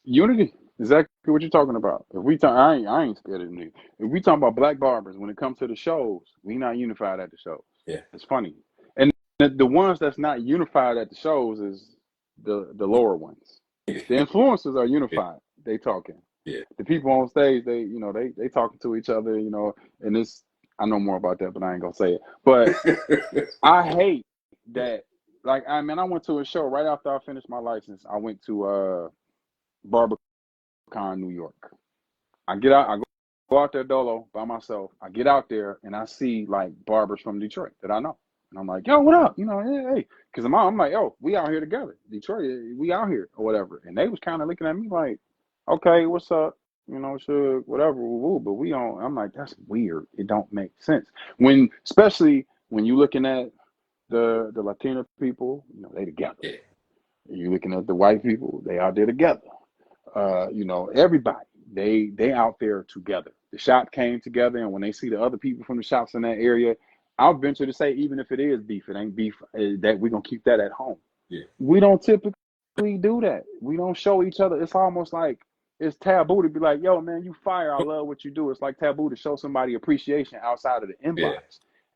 Unity, exactly what you're talking about. If we talk, I ain't scared of unity. If we talk about black barbers, when it comes to the shows, we not unified at the shows. Yeah. It's funny, and the ones that's not unified at the shows is the lower ones. The influencers are unified. They talking. Yeah. The people on stage, they talking to each other. And it's I know more about that, but I ain't gonna say it. But I hate that. Like I went to a show right after I finished my license. I went to BarberCon, New York. I go out there dolo by myself. I get out there and I see like barbers from Detroit that I know. And I'm like, yo, what up? Hey. Because I'm like, yo, we out here together. Detroit, we out here or whatever. And they was kind of looking at me like, okay, what's up? Sure, whatever, woo, but we don't. I'm like, that's weird. It don't make sense. Especially when you looking at the Latino people, they together. Yeah. You looking at the white people, they out there together. Everybody, they out there together. The shop came together, and when they see the other people from the shops in that area, I'll venture to say, even if it is beef, it ain't beef, that we're gonna keep that at home. Yeah. We don't typically do that. We don't show each other. It's almost like it's taboo to be like, yo, man, you fire. I love what you do. It's like taboo to show somebody appreciation outside of the inbox. Yeah.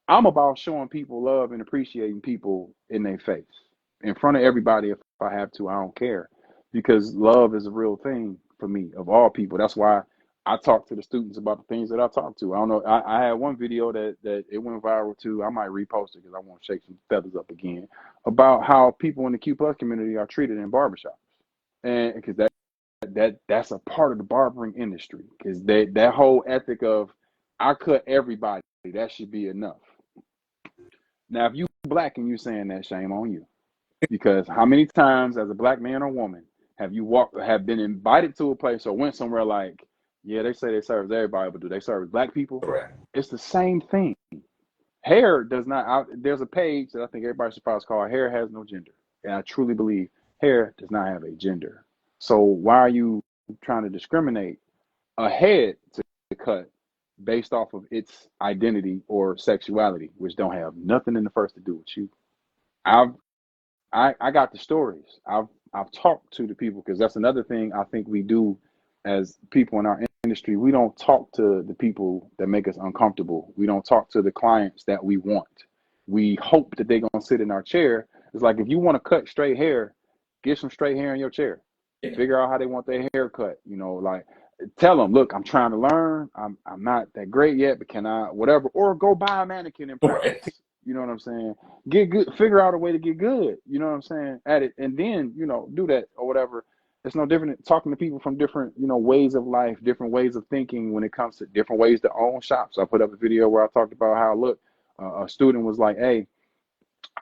I'm about showing people love and appreciating people in their face, in front of everybody if I have to. I don't care, because love is a real thing for me, of all people. That's why I talk to the students about the things that I talk to. I don't know. I had one video that it went viral too. I might repost it because I want to shake some feathers up again about how people in the Q plus community are treated in barbershops, and because that's a part of the barbering industry, because that whole ethic of I cut everybody, that should be enough. Now, if you black and you saying that, shame on you. Because how many times as a black man or woman have been invited to a place or went somewhere like, yeah, they say they serve everybody, but do they serve black people? Correct. It's the same thing. Hair does not. There's a page that I think everybody should probably call "Hair Has No Gender," and I truly believe hair does not have a gender. So why are you trying to discriminate a head to cut based off of its identity or sexuality, which don't have nothing in the first to do with you? I've I got the stories. I've talked to the people, because that's another thing I think we do as people in our industry. We don't talk to the people that make us uncomfortable. We don't talk to the clients that we want. We hope that they're gonna sit in our chair. It's like, if you want to cut straight hair, get some straight hair in your chair. Yeah. Figure out how they want their hair cut. Like, tell them, look, I'm trying to learn. I'm not that great yet, but can I whatever? Or go buy a mannequin and practice. Right. You know what I'm saying? Get good, figure out a way to get good, you know what I'm saying, at it, and then, do that or whatever. It's no different than talking to people from different, ways of life, different ways of thinking when it comes to different ways to own shops. I put up a video where I talked about how, look, a student was like, hey,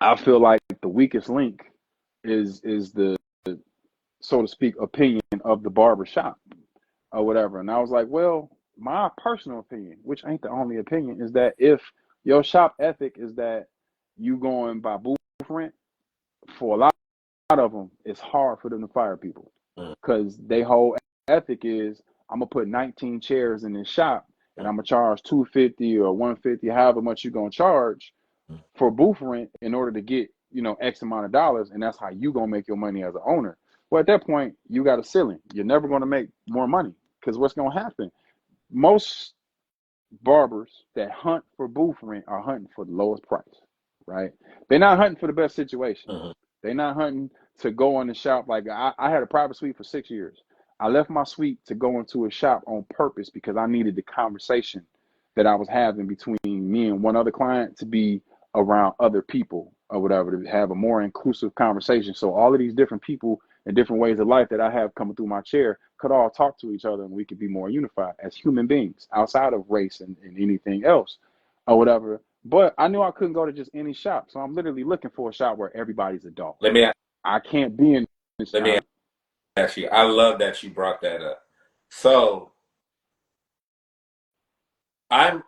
I feel like the weakest link is the, so to speak, opinion of the barber shop or whatever. And I was like, well, my personal opinion, which ain't the only opinion, is that if your shop ethic is that you going by booth rent, for a lot of them, it's hard for them to fire people, Mm. because their whole ethic is, I'm gonna put 19 chairs in this shop and I'm gonna charge 250 or 150, however much you're gonna charge Mm. for booth rent in order to get X amount of dollars, and that's how you gonna make your money as an owner. Well, at that point, you got a ceiling. You're never gonna make more money, because what's gonna happen? Most barbers that hunt for booth rent are hunting for the lowest price, right? They're not hunting for the best situation. Mm-hmm. They're not hunting to go in the shop. Like, I had a private suite for 6 years. I left my suite to go into a shop on purpose because I needed the conversation that I was having between me and one other client to be around other people or whatever, to have a more inclusive conversation. So all of these different people and different ways of life that I have coming through my chair could all talk to each other, and we could be more unified as human beings outside of race and anything else or whatever. But I knew I couldn't go to just any shop. So I'm literally looking for a shop where everybody's adult. Let me I can't be in this. let me ask you. I love that you brought that up. So I'm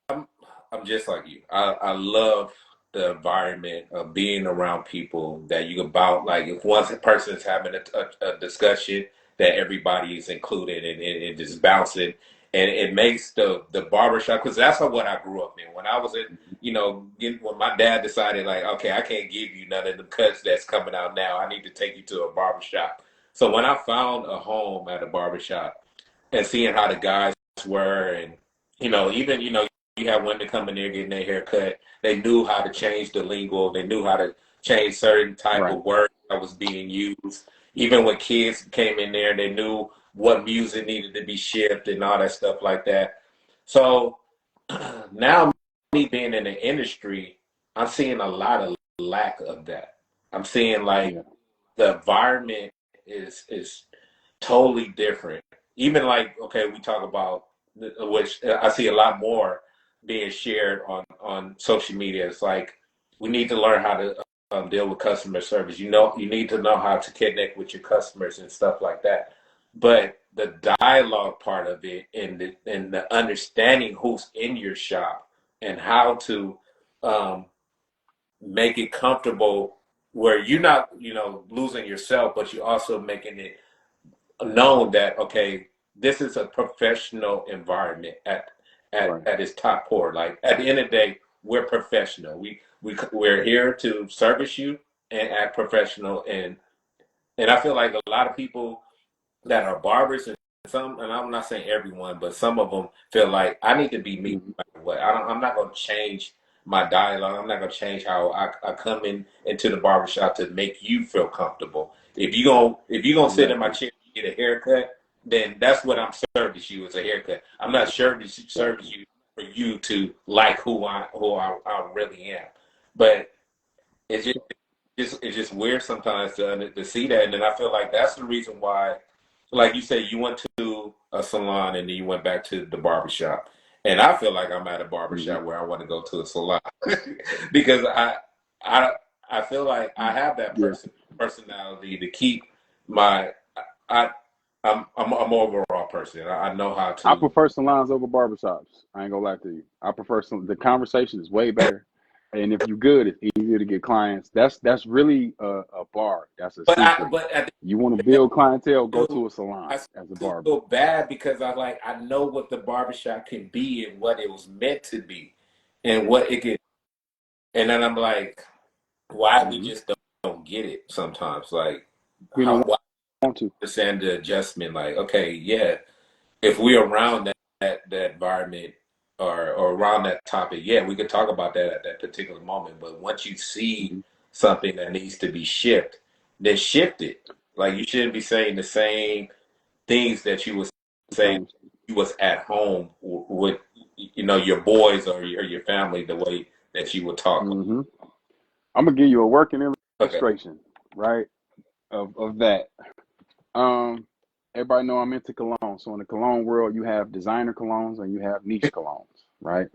I'm I'm just like you. I love the environment of being around people that you can bounce. Like, if one person is having a discussion, that everybody is included, and just bouncing, and it makes the barbershop, because that's what I grew up in. When I was when my dad decided, like, okay, I can't give you none of the cuts that's coming out now. I need to take you to a barbershop. So when I found a home at a barbershop and seeing how the guys were, and even you have women coming there getting their hair cut, they knew how to change the lingo, they knew how to change certain type Right. of words that was being used. Even when kids came in there, they knew what music needed to be shifted and all that stuff like that. So now, me being in the industry, I'm seeing a lot of lack of that. I'm seeing like Yeah. the environment is totally different. Even like, okay, we talk about, which I see a lot more being shared on social media. It's like we need to learn how to deal with customer service. You need to know how to connect with your customers and stuff like that. But the dialogue part of it, and the understanding who's in your shop and how to um, make it comfortable where you're not, losing yourself, but you're also making it known that, okay, this is a professional environment Right. at its top core. Like at the end of the day, we're professional. We're here to service you and act professional, and I feel like a lot of people that are barbers, and I'm not saying everyone, but some of them feel like I need to be me Hmm. no matter what. I'm not going to change my dialogue. I'm not going to change how I come into the barbershop to make you feel comfortable. If you gonna sit in my Exactly. chair and get a haircut, then that's what I'm serving you as a haircut. I'm not serving Exactly. you for you to like who I really am. But it's just weird sometimes to see that, and then I feel like that's the reason why, like you said, you went to a salon and then you went back to the barbershop, and I feel like I'm at a Hmm. barbershop where I want to go to a salon because I I feel like I have that Yeah. personality to keep my I I'm an overall person. I know how I to. prefer salons over barbershops. I ain't gonna lie to you. I prefer some. The conversation is way better, and if you good, it's easier to get clients. That's really a bar. That's a secret. But at You want to build clientele, go still to a salon I as a still barber. feel bad because I know what the barbershop can be and what it was meant to be and what it could, and then I'm like, why we Hmm. just don't get it sometimes, like We don't why want to. understand the adjustment, like, okay, yeah, if we're around that environment, or around that topic, yeah, we could talk about that at that particular moment, but once you see Hmm. something that needs to be shifted, then shift it. Like you shouldn't be saying the same things that you was saying Same. you was at home with your boys or your family, the way that you would talk. Hmm. I'm gonna give you a working Okay. illustration, right, of that. Um, Everybody know I'm into cologne. So in the cologne world, you have designer colognes and you have niche colognes, right?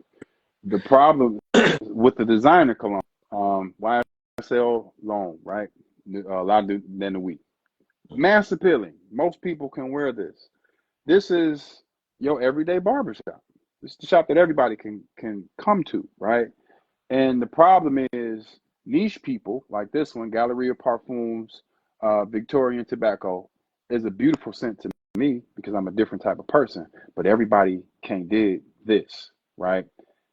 The problem with the designer cologne, YSL long, right? A lot than the week. Mass appealing. Most people can wear this. This is your everyday barbershop. This is the shop that everybody can come to, right? And the problem is niche people like this one, Galleria Parfums, Victorian Tobacco, is a beautiful scent to me because I'm a different type of person. But everybody can't dig this, right?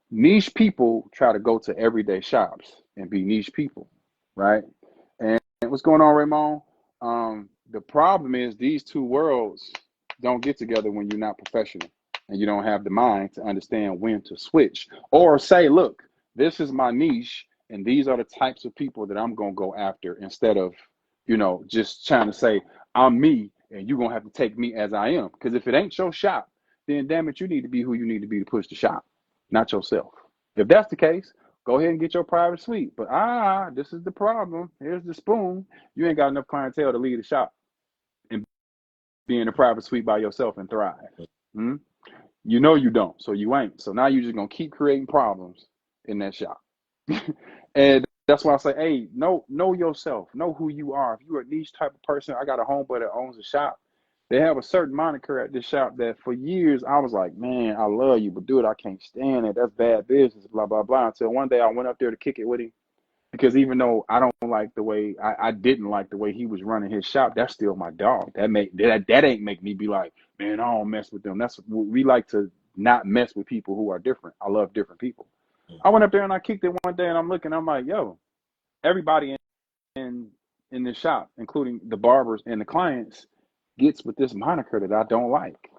Niche people try to go to everyday shops and be niche people, right? And what's going on, Raymond? The problem is these two worlds don't get together when you're not professional and you don't have the mind to understand when to switch or say, look, this is my niche and these are the types of people that I'm going to go after instead of, just trying to say, I'm me and you're going to have to take me as I am. Because if it ain't your shop, then damn it, you need to be who you need to be to push the shop, not yourself. If that's the case, go ahead and get your private suite. But this is the problem. Here's the spoon. You ain't got enough clientele to lead the shop and be in a private suite by yourself and thrive. Hmm? You know you don't, so you ain't. So now you're just gonna keep creating problems in that shop. And that's why I say, hey, know yourself, know who you are. If you're a niche type of person, I got a homeboy that owns a shop. They have a certain moniker at this shop that for years I was like, man, I love you, but dude, I can't stand it. That's bad business, blah, blah, blah. Until one day I went up there to kick it with him because even though I don't like the way I didn't like the way he was running his shop, that's still my dog. That ain't make me be like, man, I don't mess with them. That's we like to not mess with people who are different. I love different people. I went up there and I kicked it one day and I'm looking, I'm like, yo, everybody in in this shop, including the barbers and the clients, gets with this moniker that I don't like.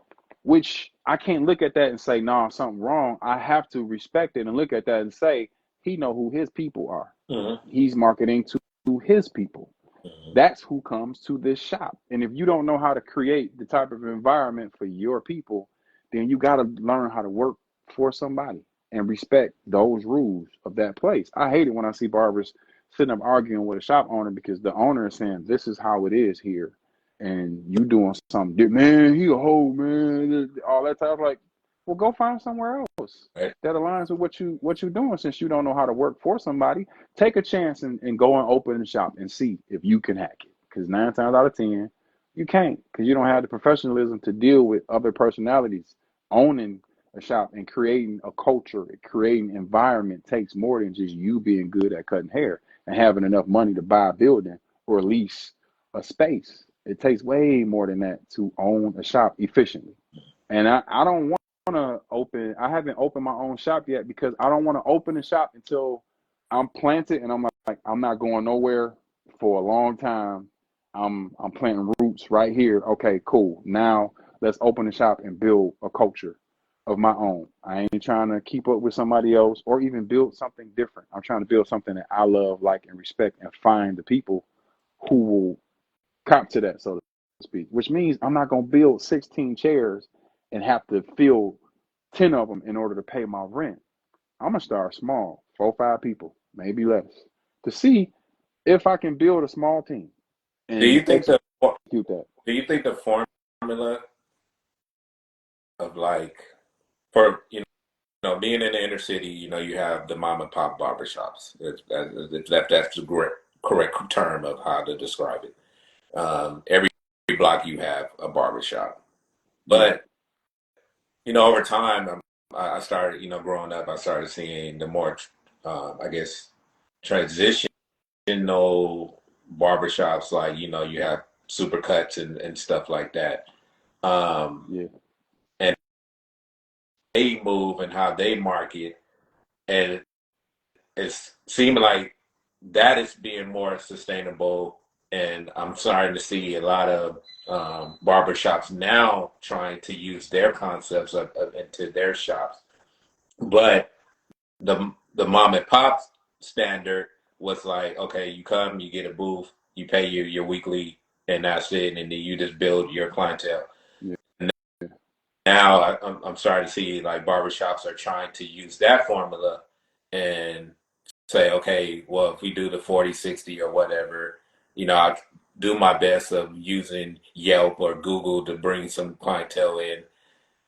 Which I can't look at that and say, nah, something wrong. I have to respect it and look at that and say, he know who his people are. Mm-hmm. He's marketing to his people. Mm-hmm. That's who comes to this shop. And if you don't know how to create the type of environment for your people, then you got to learn how to work for somebody and respect those rules of that place. I hate it when I see barbers sitting up arguing with a shop owner because the owner is saying, this is how it is here. And you doing something, man, he a hoe, man, all that type. Like, well, go find somewhere else Right. that aligns with what you're doing. Since you don't know how to work for somebody, take a chance and go and open the shop and see if you can hack it. Because 9 times out of 10, you can't, because you don't have the professionalism to deal with other personalities. Owning a shop and creating a culture, creating environment takes more than just you being good at cutting hair and having enough money to buy a building or lease a space. It takes way more than that to own a shop efficiently. And I don't want to open, I haven't opened my own shop yet because I don't want to open a shop until I'm planted and I'm like, I'm not going nowhere for a long time. I'm planting roots right here. Okay, cool. Now let's open the shop and build a culture of my own. I ain't trying to keep up with somebody else or even build something different. I'm trying to build something that I love, like, and respect, and find the people who will cop to that, so to speak. Which means I'm not gonna build 16 chairs and have to fill 10 of them in order to pay my rent. I'm gonna start small, 4 or 5 people, maybe less, to see if I can build a small team Do and you think execute the that. Do you think the formula of like for being in the inner city, you have the mom and pop barbershops. That's the correct term of how to describe it. Every block you have a barbershop, Yeah, but over time, I started, growing up, I started seeing the more, I guess, transitional barbershops, like you have supercuts and stuff like that. yeah, And they move and how they market, and it's seeming like that is being more sustainable. And I'm starting to see a lot of barbershops now trying to use their concepts into their shops. But the mom and pop standard was like, okay, you come, you get a booth, you pay your weekly, and that's it, and then you just build your clientele. yeah, Now I'm starting to see like barbershops are trying to use that formula and say, okay, well, if we do the 40, 60 or whatever, I do my best of using Yelp or Google to bring some clientele in.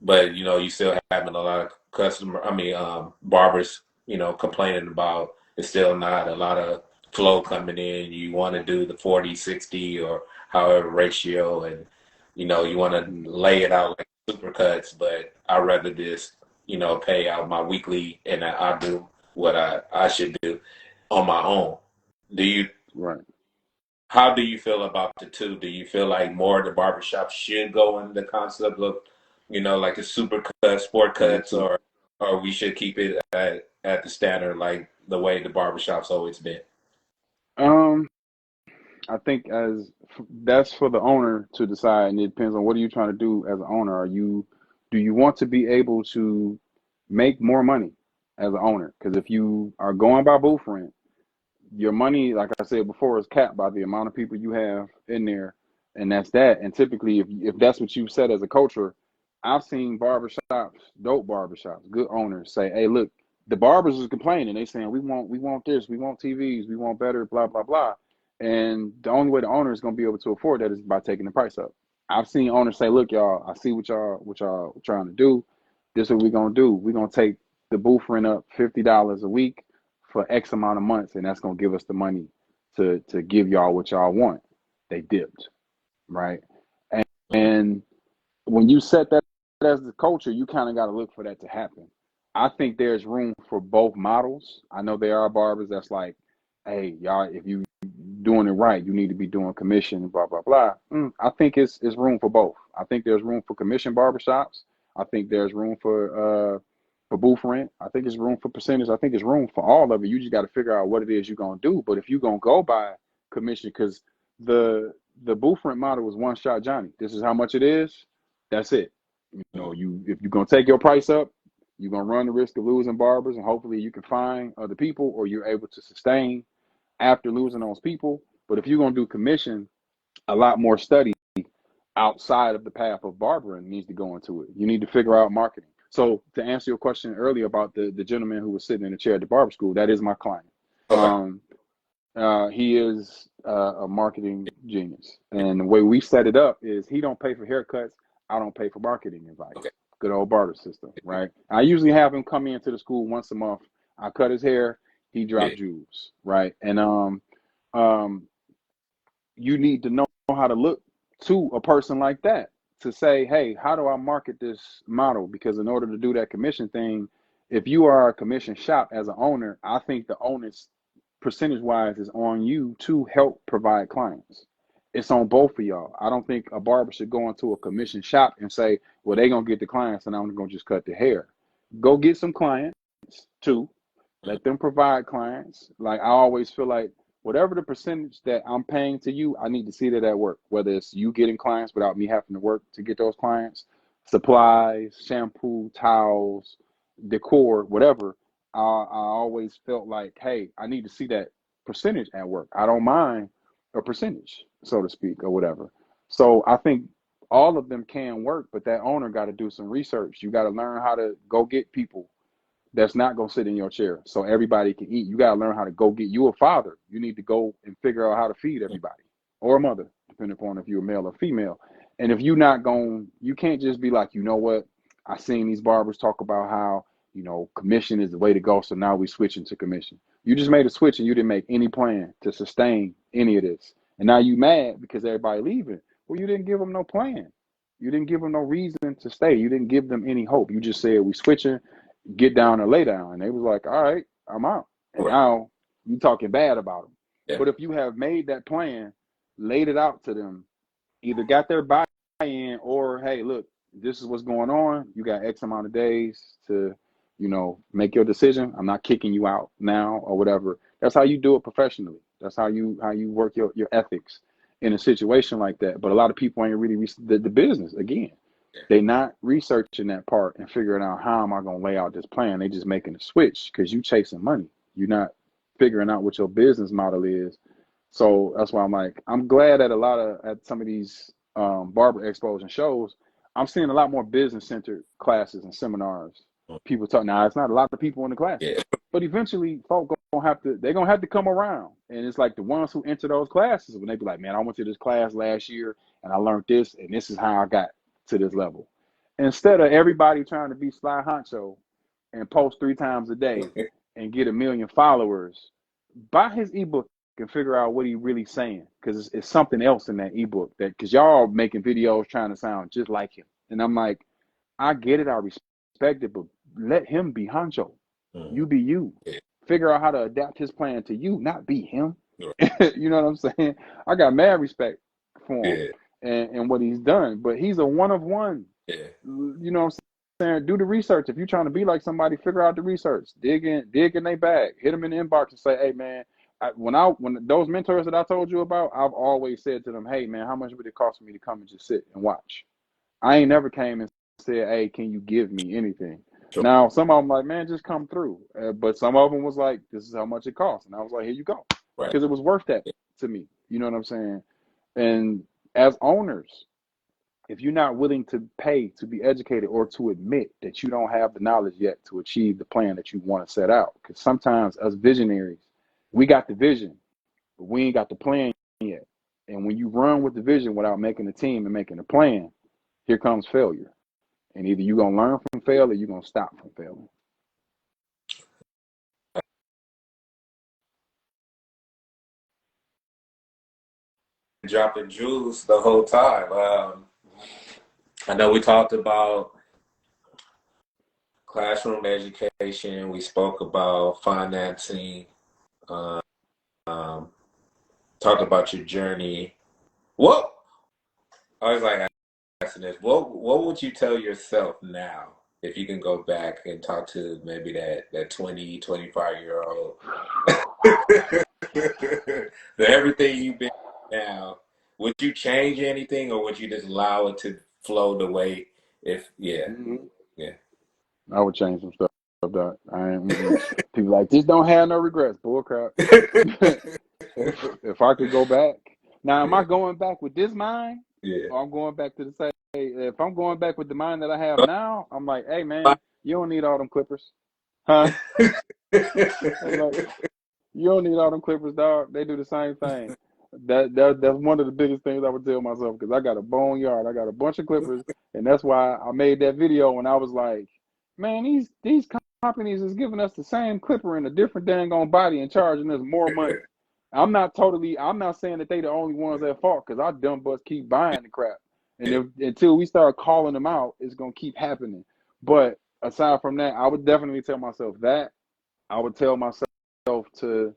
But, you still having a lot of barbers, complaining about it's still not a lot of flow coming in. You want to do the 40, 60 or however ratio, and, you want to mm, lay it out like supercuts, but I'd rather just, pay out my weekly and I do what I should do on my own. Do you right. How do you feel about the two? Do you feel like more of the barbershop should go in the concept of, like the super cut, sport Me cuts, too. or we should keep it at the standard like the way the barbershop's always been? Um, I think as that's for the owner to decide, and it depends on what are you trying to do as an owner. Do you want to be able to make more money as an owner? Because if you are going by booth rent, your money, like I said before, is capped by the amount of people you have in there, and that's that. And typically, if that's what you set as a culture, I've seen barbershops, dope barbershops, good owners say, "Hey, look, the barbers is complaining. They saying we want this, we want TVs, we want better, blah blah blah." And the only way the owner is going to be able to afford that is by taking the price up. I've seen owners say, "Look, y'all, I see what y'all trying to do. This is what we're gonna do. We're gonna take the booth rent up $50 a week for X amount of months, and that's gonna give us the money to give y'all what y'all want." They dipped, right? And when you set that as the culture, you kind of got to look for that to happen. I think there's room for both models. I know there are barbers that's like, hey, y'all, if you doing it right, you need to be doing commission, blah blah blah. I think it's room for both. I think there's room for commission barbershops. I think there's room for booth rent. I think there's room for percentage. I think it's room for all of it. You just got to figure out what it is you're gonna do. But if you're gonna go by commission, because The booth rent model is one shot Johnny. This is how much it is. That's it. You know, if you're gonna take your price up, you're gonna run the risk of losing barbers, and hopefully you can find other people, or you're able to sustain after losing those people. But if you're gonna do commission, a lot more study outside of the path of barbering needs to go into it. You need to figure out marketing. So to answer your question earlier about the gentleman who was sitting in the chair at the barber school, that is my client. Okay. He is a marketing genius, and the way we set it up is he don't pay for haircuts. I don't pay for marketing advice. Okay. Good old barter system, right? I usually have him come into the school once a month. I cut his hair. He dropped jewels, right? And you need to know how to look to a person like that to say, hey, how do I market this model? Because in order to do that commission thing, if you are a commission shop as an owner, I think the onus percentage wise is on you to help provide clients. It's on both of y'all. I don't think a barber should go into a commission shop and say, well, they're going to get the clients and I'm going to just cut the hair. Go get some clients too. Let them provide clients. Like I always feel like whatever the percentage that I'm paying to you, I need to see that at work, whether it's you getting clients without me having to work to get those clients, supplies, shampoo, towels, decor, whatever. I always felt like, hey, I need to see that percentage at work. I don't mind a percentage, so to speak, or whatever. So I think all of them can work, but that owner got to do some research. You got to learn how to go get people that's not going to sit in your chair so everybody can eat. You got to learn how to go get you a father. You need to go and figure out how to feed everybody, or a mother, depending upon if you're male or female. And if you're not going, you can't just be like, you know what? I seen these barbers talk about how, you know, commission is the way to go. So now we switching to commission. You just made a switch and you didn't make any plan to sustain any of this. And now you mad because everybody leaving. Well, you didn't give them no plan. You didn't give them no reason to stay. You didn't give them any hope. You just said we switching, get down or lay down. And they was like, all right, I'm out. And now you talking bad about them. Yeah. But if you have made that plan, laid it out to them, either got their buy-in or, hey, look, this is what's going on. You got X amount of days to, you know, make your decision. I'm not kicking you out now or whatever. That's how you do it professionally. That's how you work your ethics in a situation like that. But a lot of people ain't really the business again. They're not researching that part and figuring out how am I going to lay out this plan. They just making a switch because you chasing money. You're not figuring out what your business model is. So that's why I'm like, I'm glad that at some of these barber expos and shows, I'm seeing a lot more business centered classes and seminars. People talk now. It's not a lot of people in the classes, but eventually, folk they're gonna have to come around. And it's like the ones who enter those classes when they be like, man, I went to this class last year and I learned this, and this is how I got to this level. Instead of everybody trying to be Sly Honcho and post 3 times a day and get 1 million followers, buy his ebook and figure out what he really saying, because it's something else in that ebook that because y'all making videos trying to sound just like him. And I'm like, I get it, I respect it, but let him be Honcho. You be you. Figure out how to adapt his plan to you, not be him. You know what I'm saying? I got mad respect for him and what he's done, but he's a one of one. You know what I'm saying? Do the research. If you're trying to be like somebody, figure out the research. Dig in their bag. Hit them in the inbox and say, hey man, when those mentors that I told you about, I've always said to them, hey man, how much would it cost for me to come and just sit and watch? I ain't never came and said, hey, can you give me anything? Now, some of them like, man, just come through. But some of them was like, this is how much it costs. And I was like, here you go. Because it was worth that to me. You know what I'm saying? And as owners, if you're not willing to pay to be educated or to admit that you don't have the knowledge yet to achieve the plan that you want to set out, because sometimes us visionaries, we got the vision, but we ain't got the plan yet. And when you run with the vision without making a team and making a plan, here comes failure. And either you're going to learn from fail or you're going to stop from failing. Dropping jewels the whole time. I know we talked about classroom education. We spoke about financing. Talked about your journey. What I was like asking this. What would you tell yourself now if you can go back and talk to maybe that 20, 25-year-old? Everything you've been Now, would you change anything, or would you just allow it to flow the way? If yeah, Mhm. yeah. I would change some stuff. That I ain't. People like just don't have no regrets. Bull crap. If I could go back, now am I Yeah, going back with this mind, yeah. or I'm going back to the same? If I'm going back with the mind that I have now, I'm like, hey man, you don't need all them clippers, huh? I'm like, you don't need all them clippers, dog. They do the same thing. That's one of the biggest things I would tell myself because I got a boneyard. I got a bunch of clippers, and that's why I made that video when I was like, man, these companies is giving us the same clipper in a different dang on body and charging us more money. I'm not saying that they the only ones at fault because our dumb butts keep buying the crap, and if until we start calling them out, it's gonna keep happening. But aside from that, I would definitely tell myself that. I would tell myself to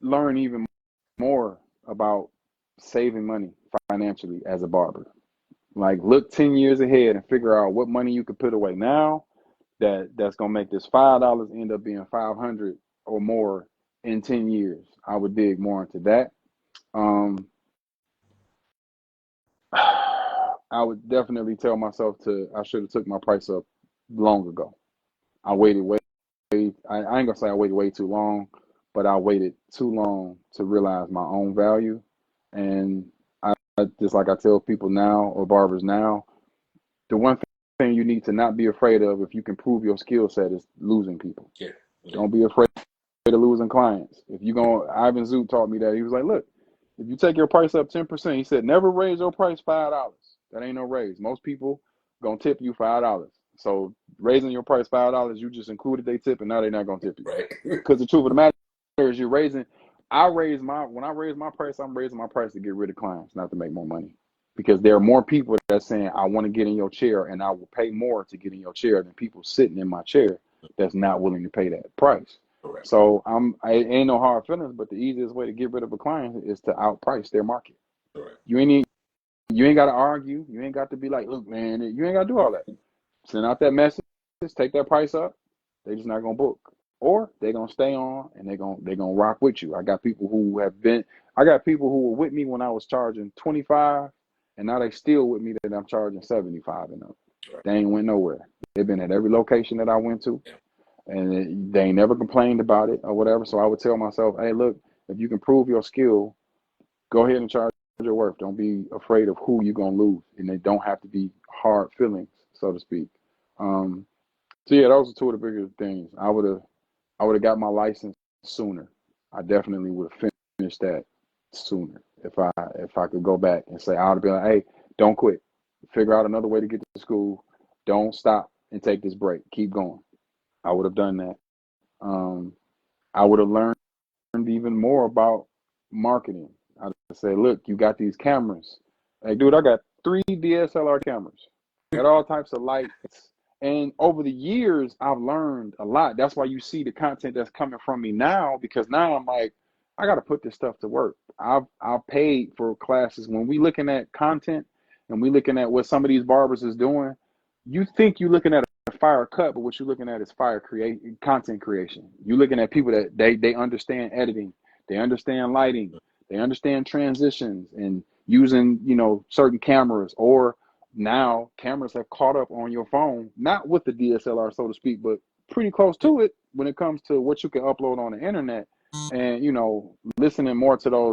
learn even more about saving money financially as a barber. Like look 10 years ahead and figure out what money you could put away now that's gonna make this $5 end up being 500 or more in 10 years. I would dig more into that. Um, I would definitely tell myself I should have took my price up long ago. I waited I ain't gonna say I waited way too long, but I waited too long to realize my own value. And just like I tell people now or barbers now, the one thing you need to not be afraid of if you can prove your skill set is losing people. Yeah, yeah. Don't be afraid of losing clients. If you go, Ivan Zoot taught me that. He was like, look, if you take your price up 10%, he said, never raise your price $5. That ain't no raise. Most people gonna tip you $5. So raising your price $5, you just included they tip, and now they're not gonna tip you. Right. Because the truth of the matter is, you're raising. When I raise my price, I'm raising my price to get rid of clients, not to make more money. Because there are more people that's saying, I want to get in your chair, and I will pay more to get in your chair than people sitting in my chair that's not willing to pay that price. Correct. So I ain't no hard feelings, but the easiest way to get rid of a client is to outprice their market. Correct. You ain't got to argue. You ain't got to be like, look, man, you ain't got to do all that. Send out that message, take that price up. They just not gonna book, or they gonna stay on and they gonna rock with you. I got people who were with me when I was charging 25, and now they still with me that I'm charging 75 and up. Right. They ain't went nowhere. They've been at every location that I went to, and they ain't never complained about it or whatever. So I would tell myself, hey, look, if you can prove your skill, go ahead and charge your worth. Don't be afraid of who you're gonna lose, and they don't have to be hard feelings, so to speak. Um, so yeah, those are two of the biggest things. I would have got my license sooner. I definitely would have finished that sooner if I could go back and say I would have been like, hey, don't quit. Figure out another way to get to school. Don't stop and take this break. Keep going. I would have done that. Um, I would have learned even more about marketing. I'd say, look, you got these cameras. Hey, dude, I got 3 DSLR cameras. I got all types of lights. And over the years, I've learned a lot. That's why you see the content that's coming from me now, because now I'm like, I got to put this stuff to work. I've paid for classes. When we looking at content and we looking at what some of these barbers is doing, you think you're looking at a fire cut, but what you're looking at is content creation. You're looking at people that they understand editing, they understand lighting, they understand transitions and using certain cameras, or now cameras have caught up on your phone, not with the DSLR, so to speak, but pretty close to it when it comes to what you can upload on the internet. And listening more to those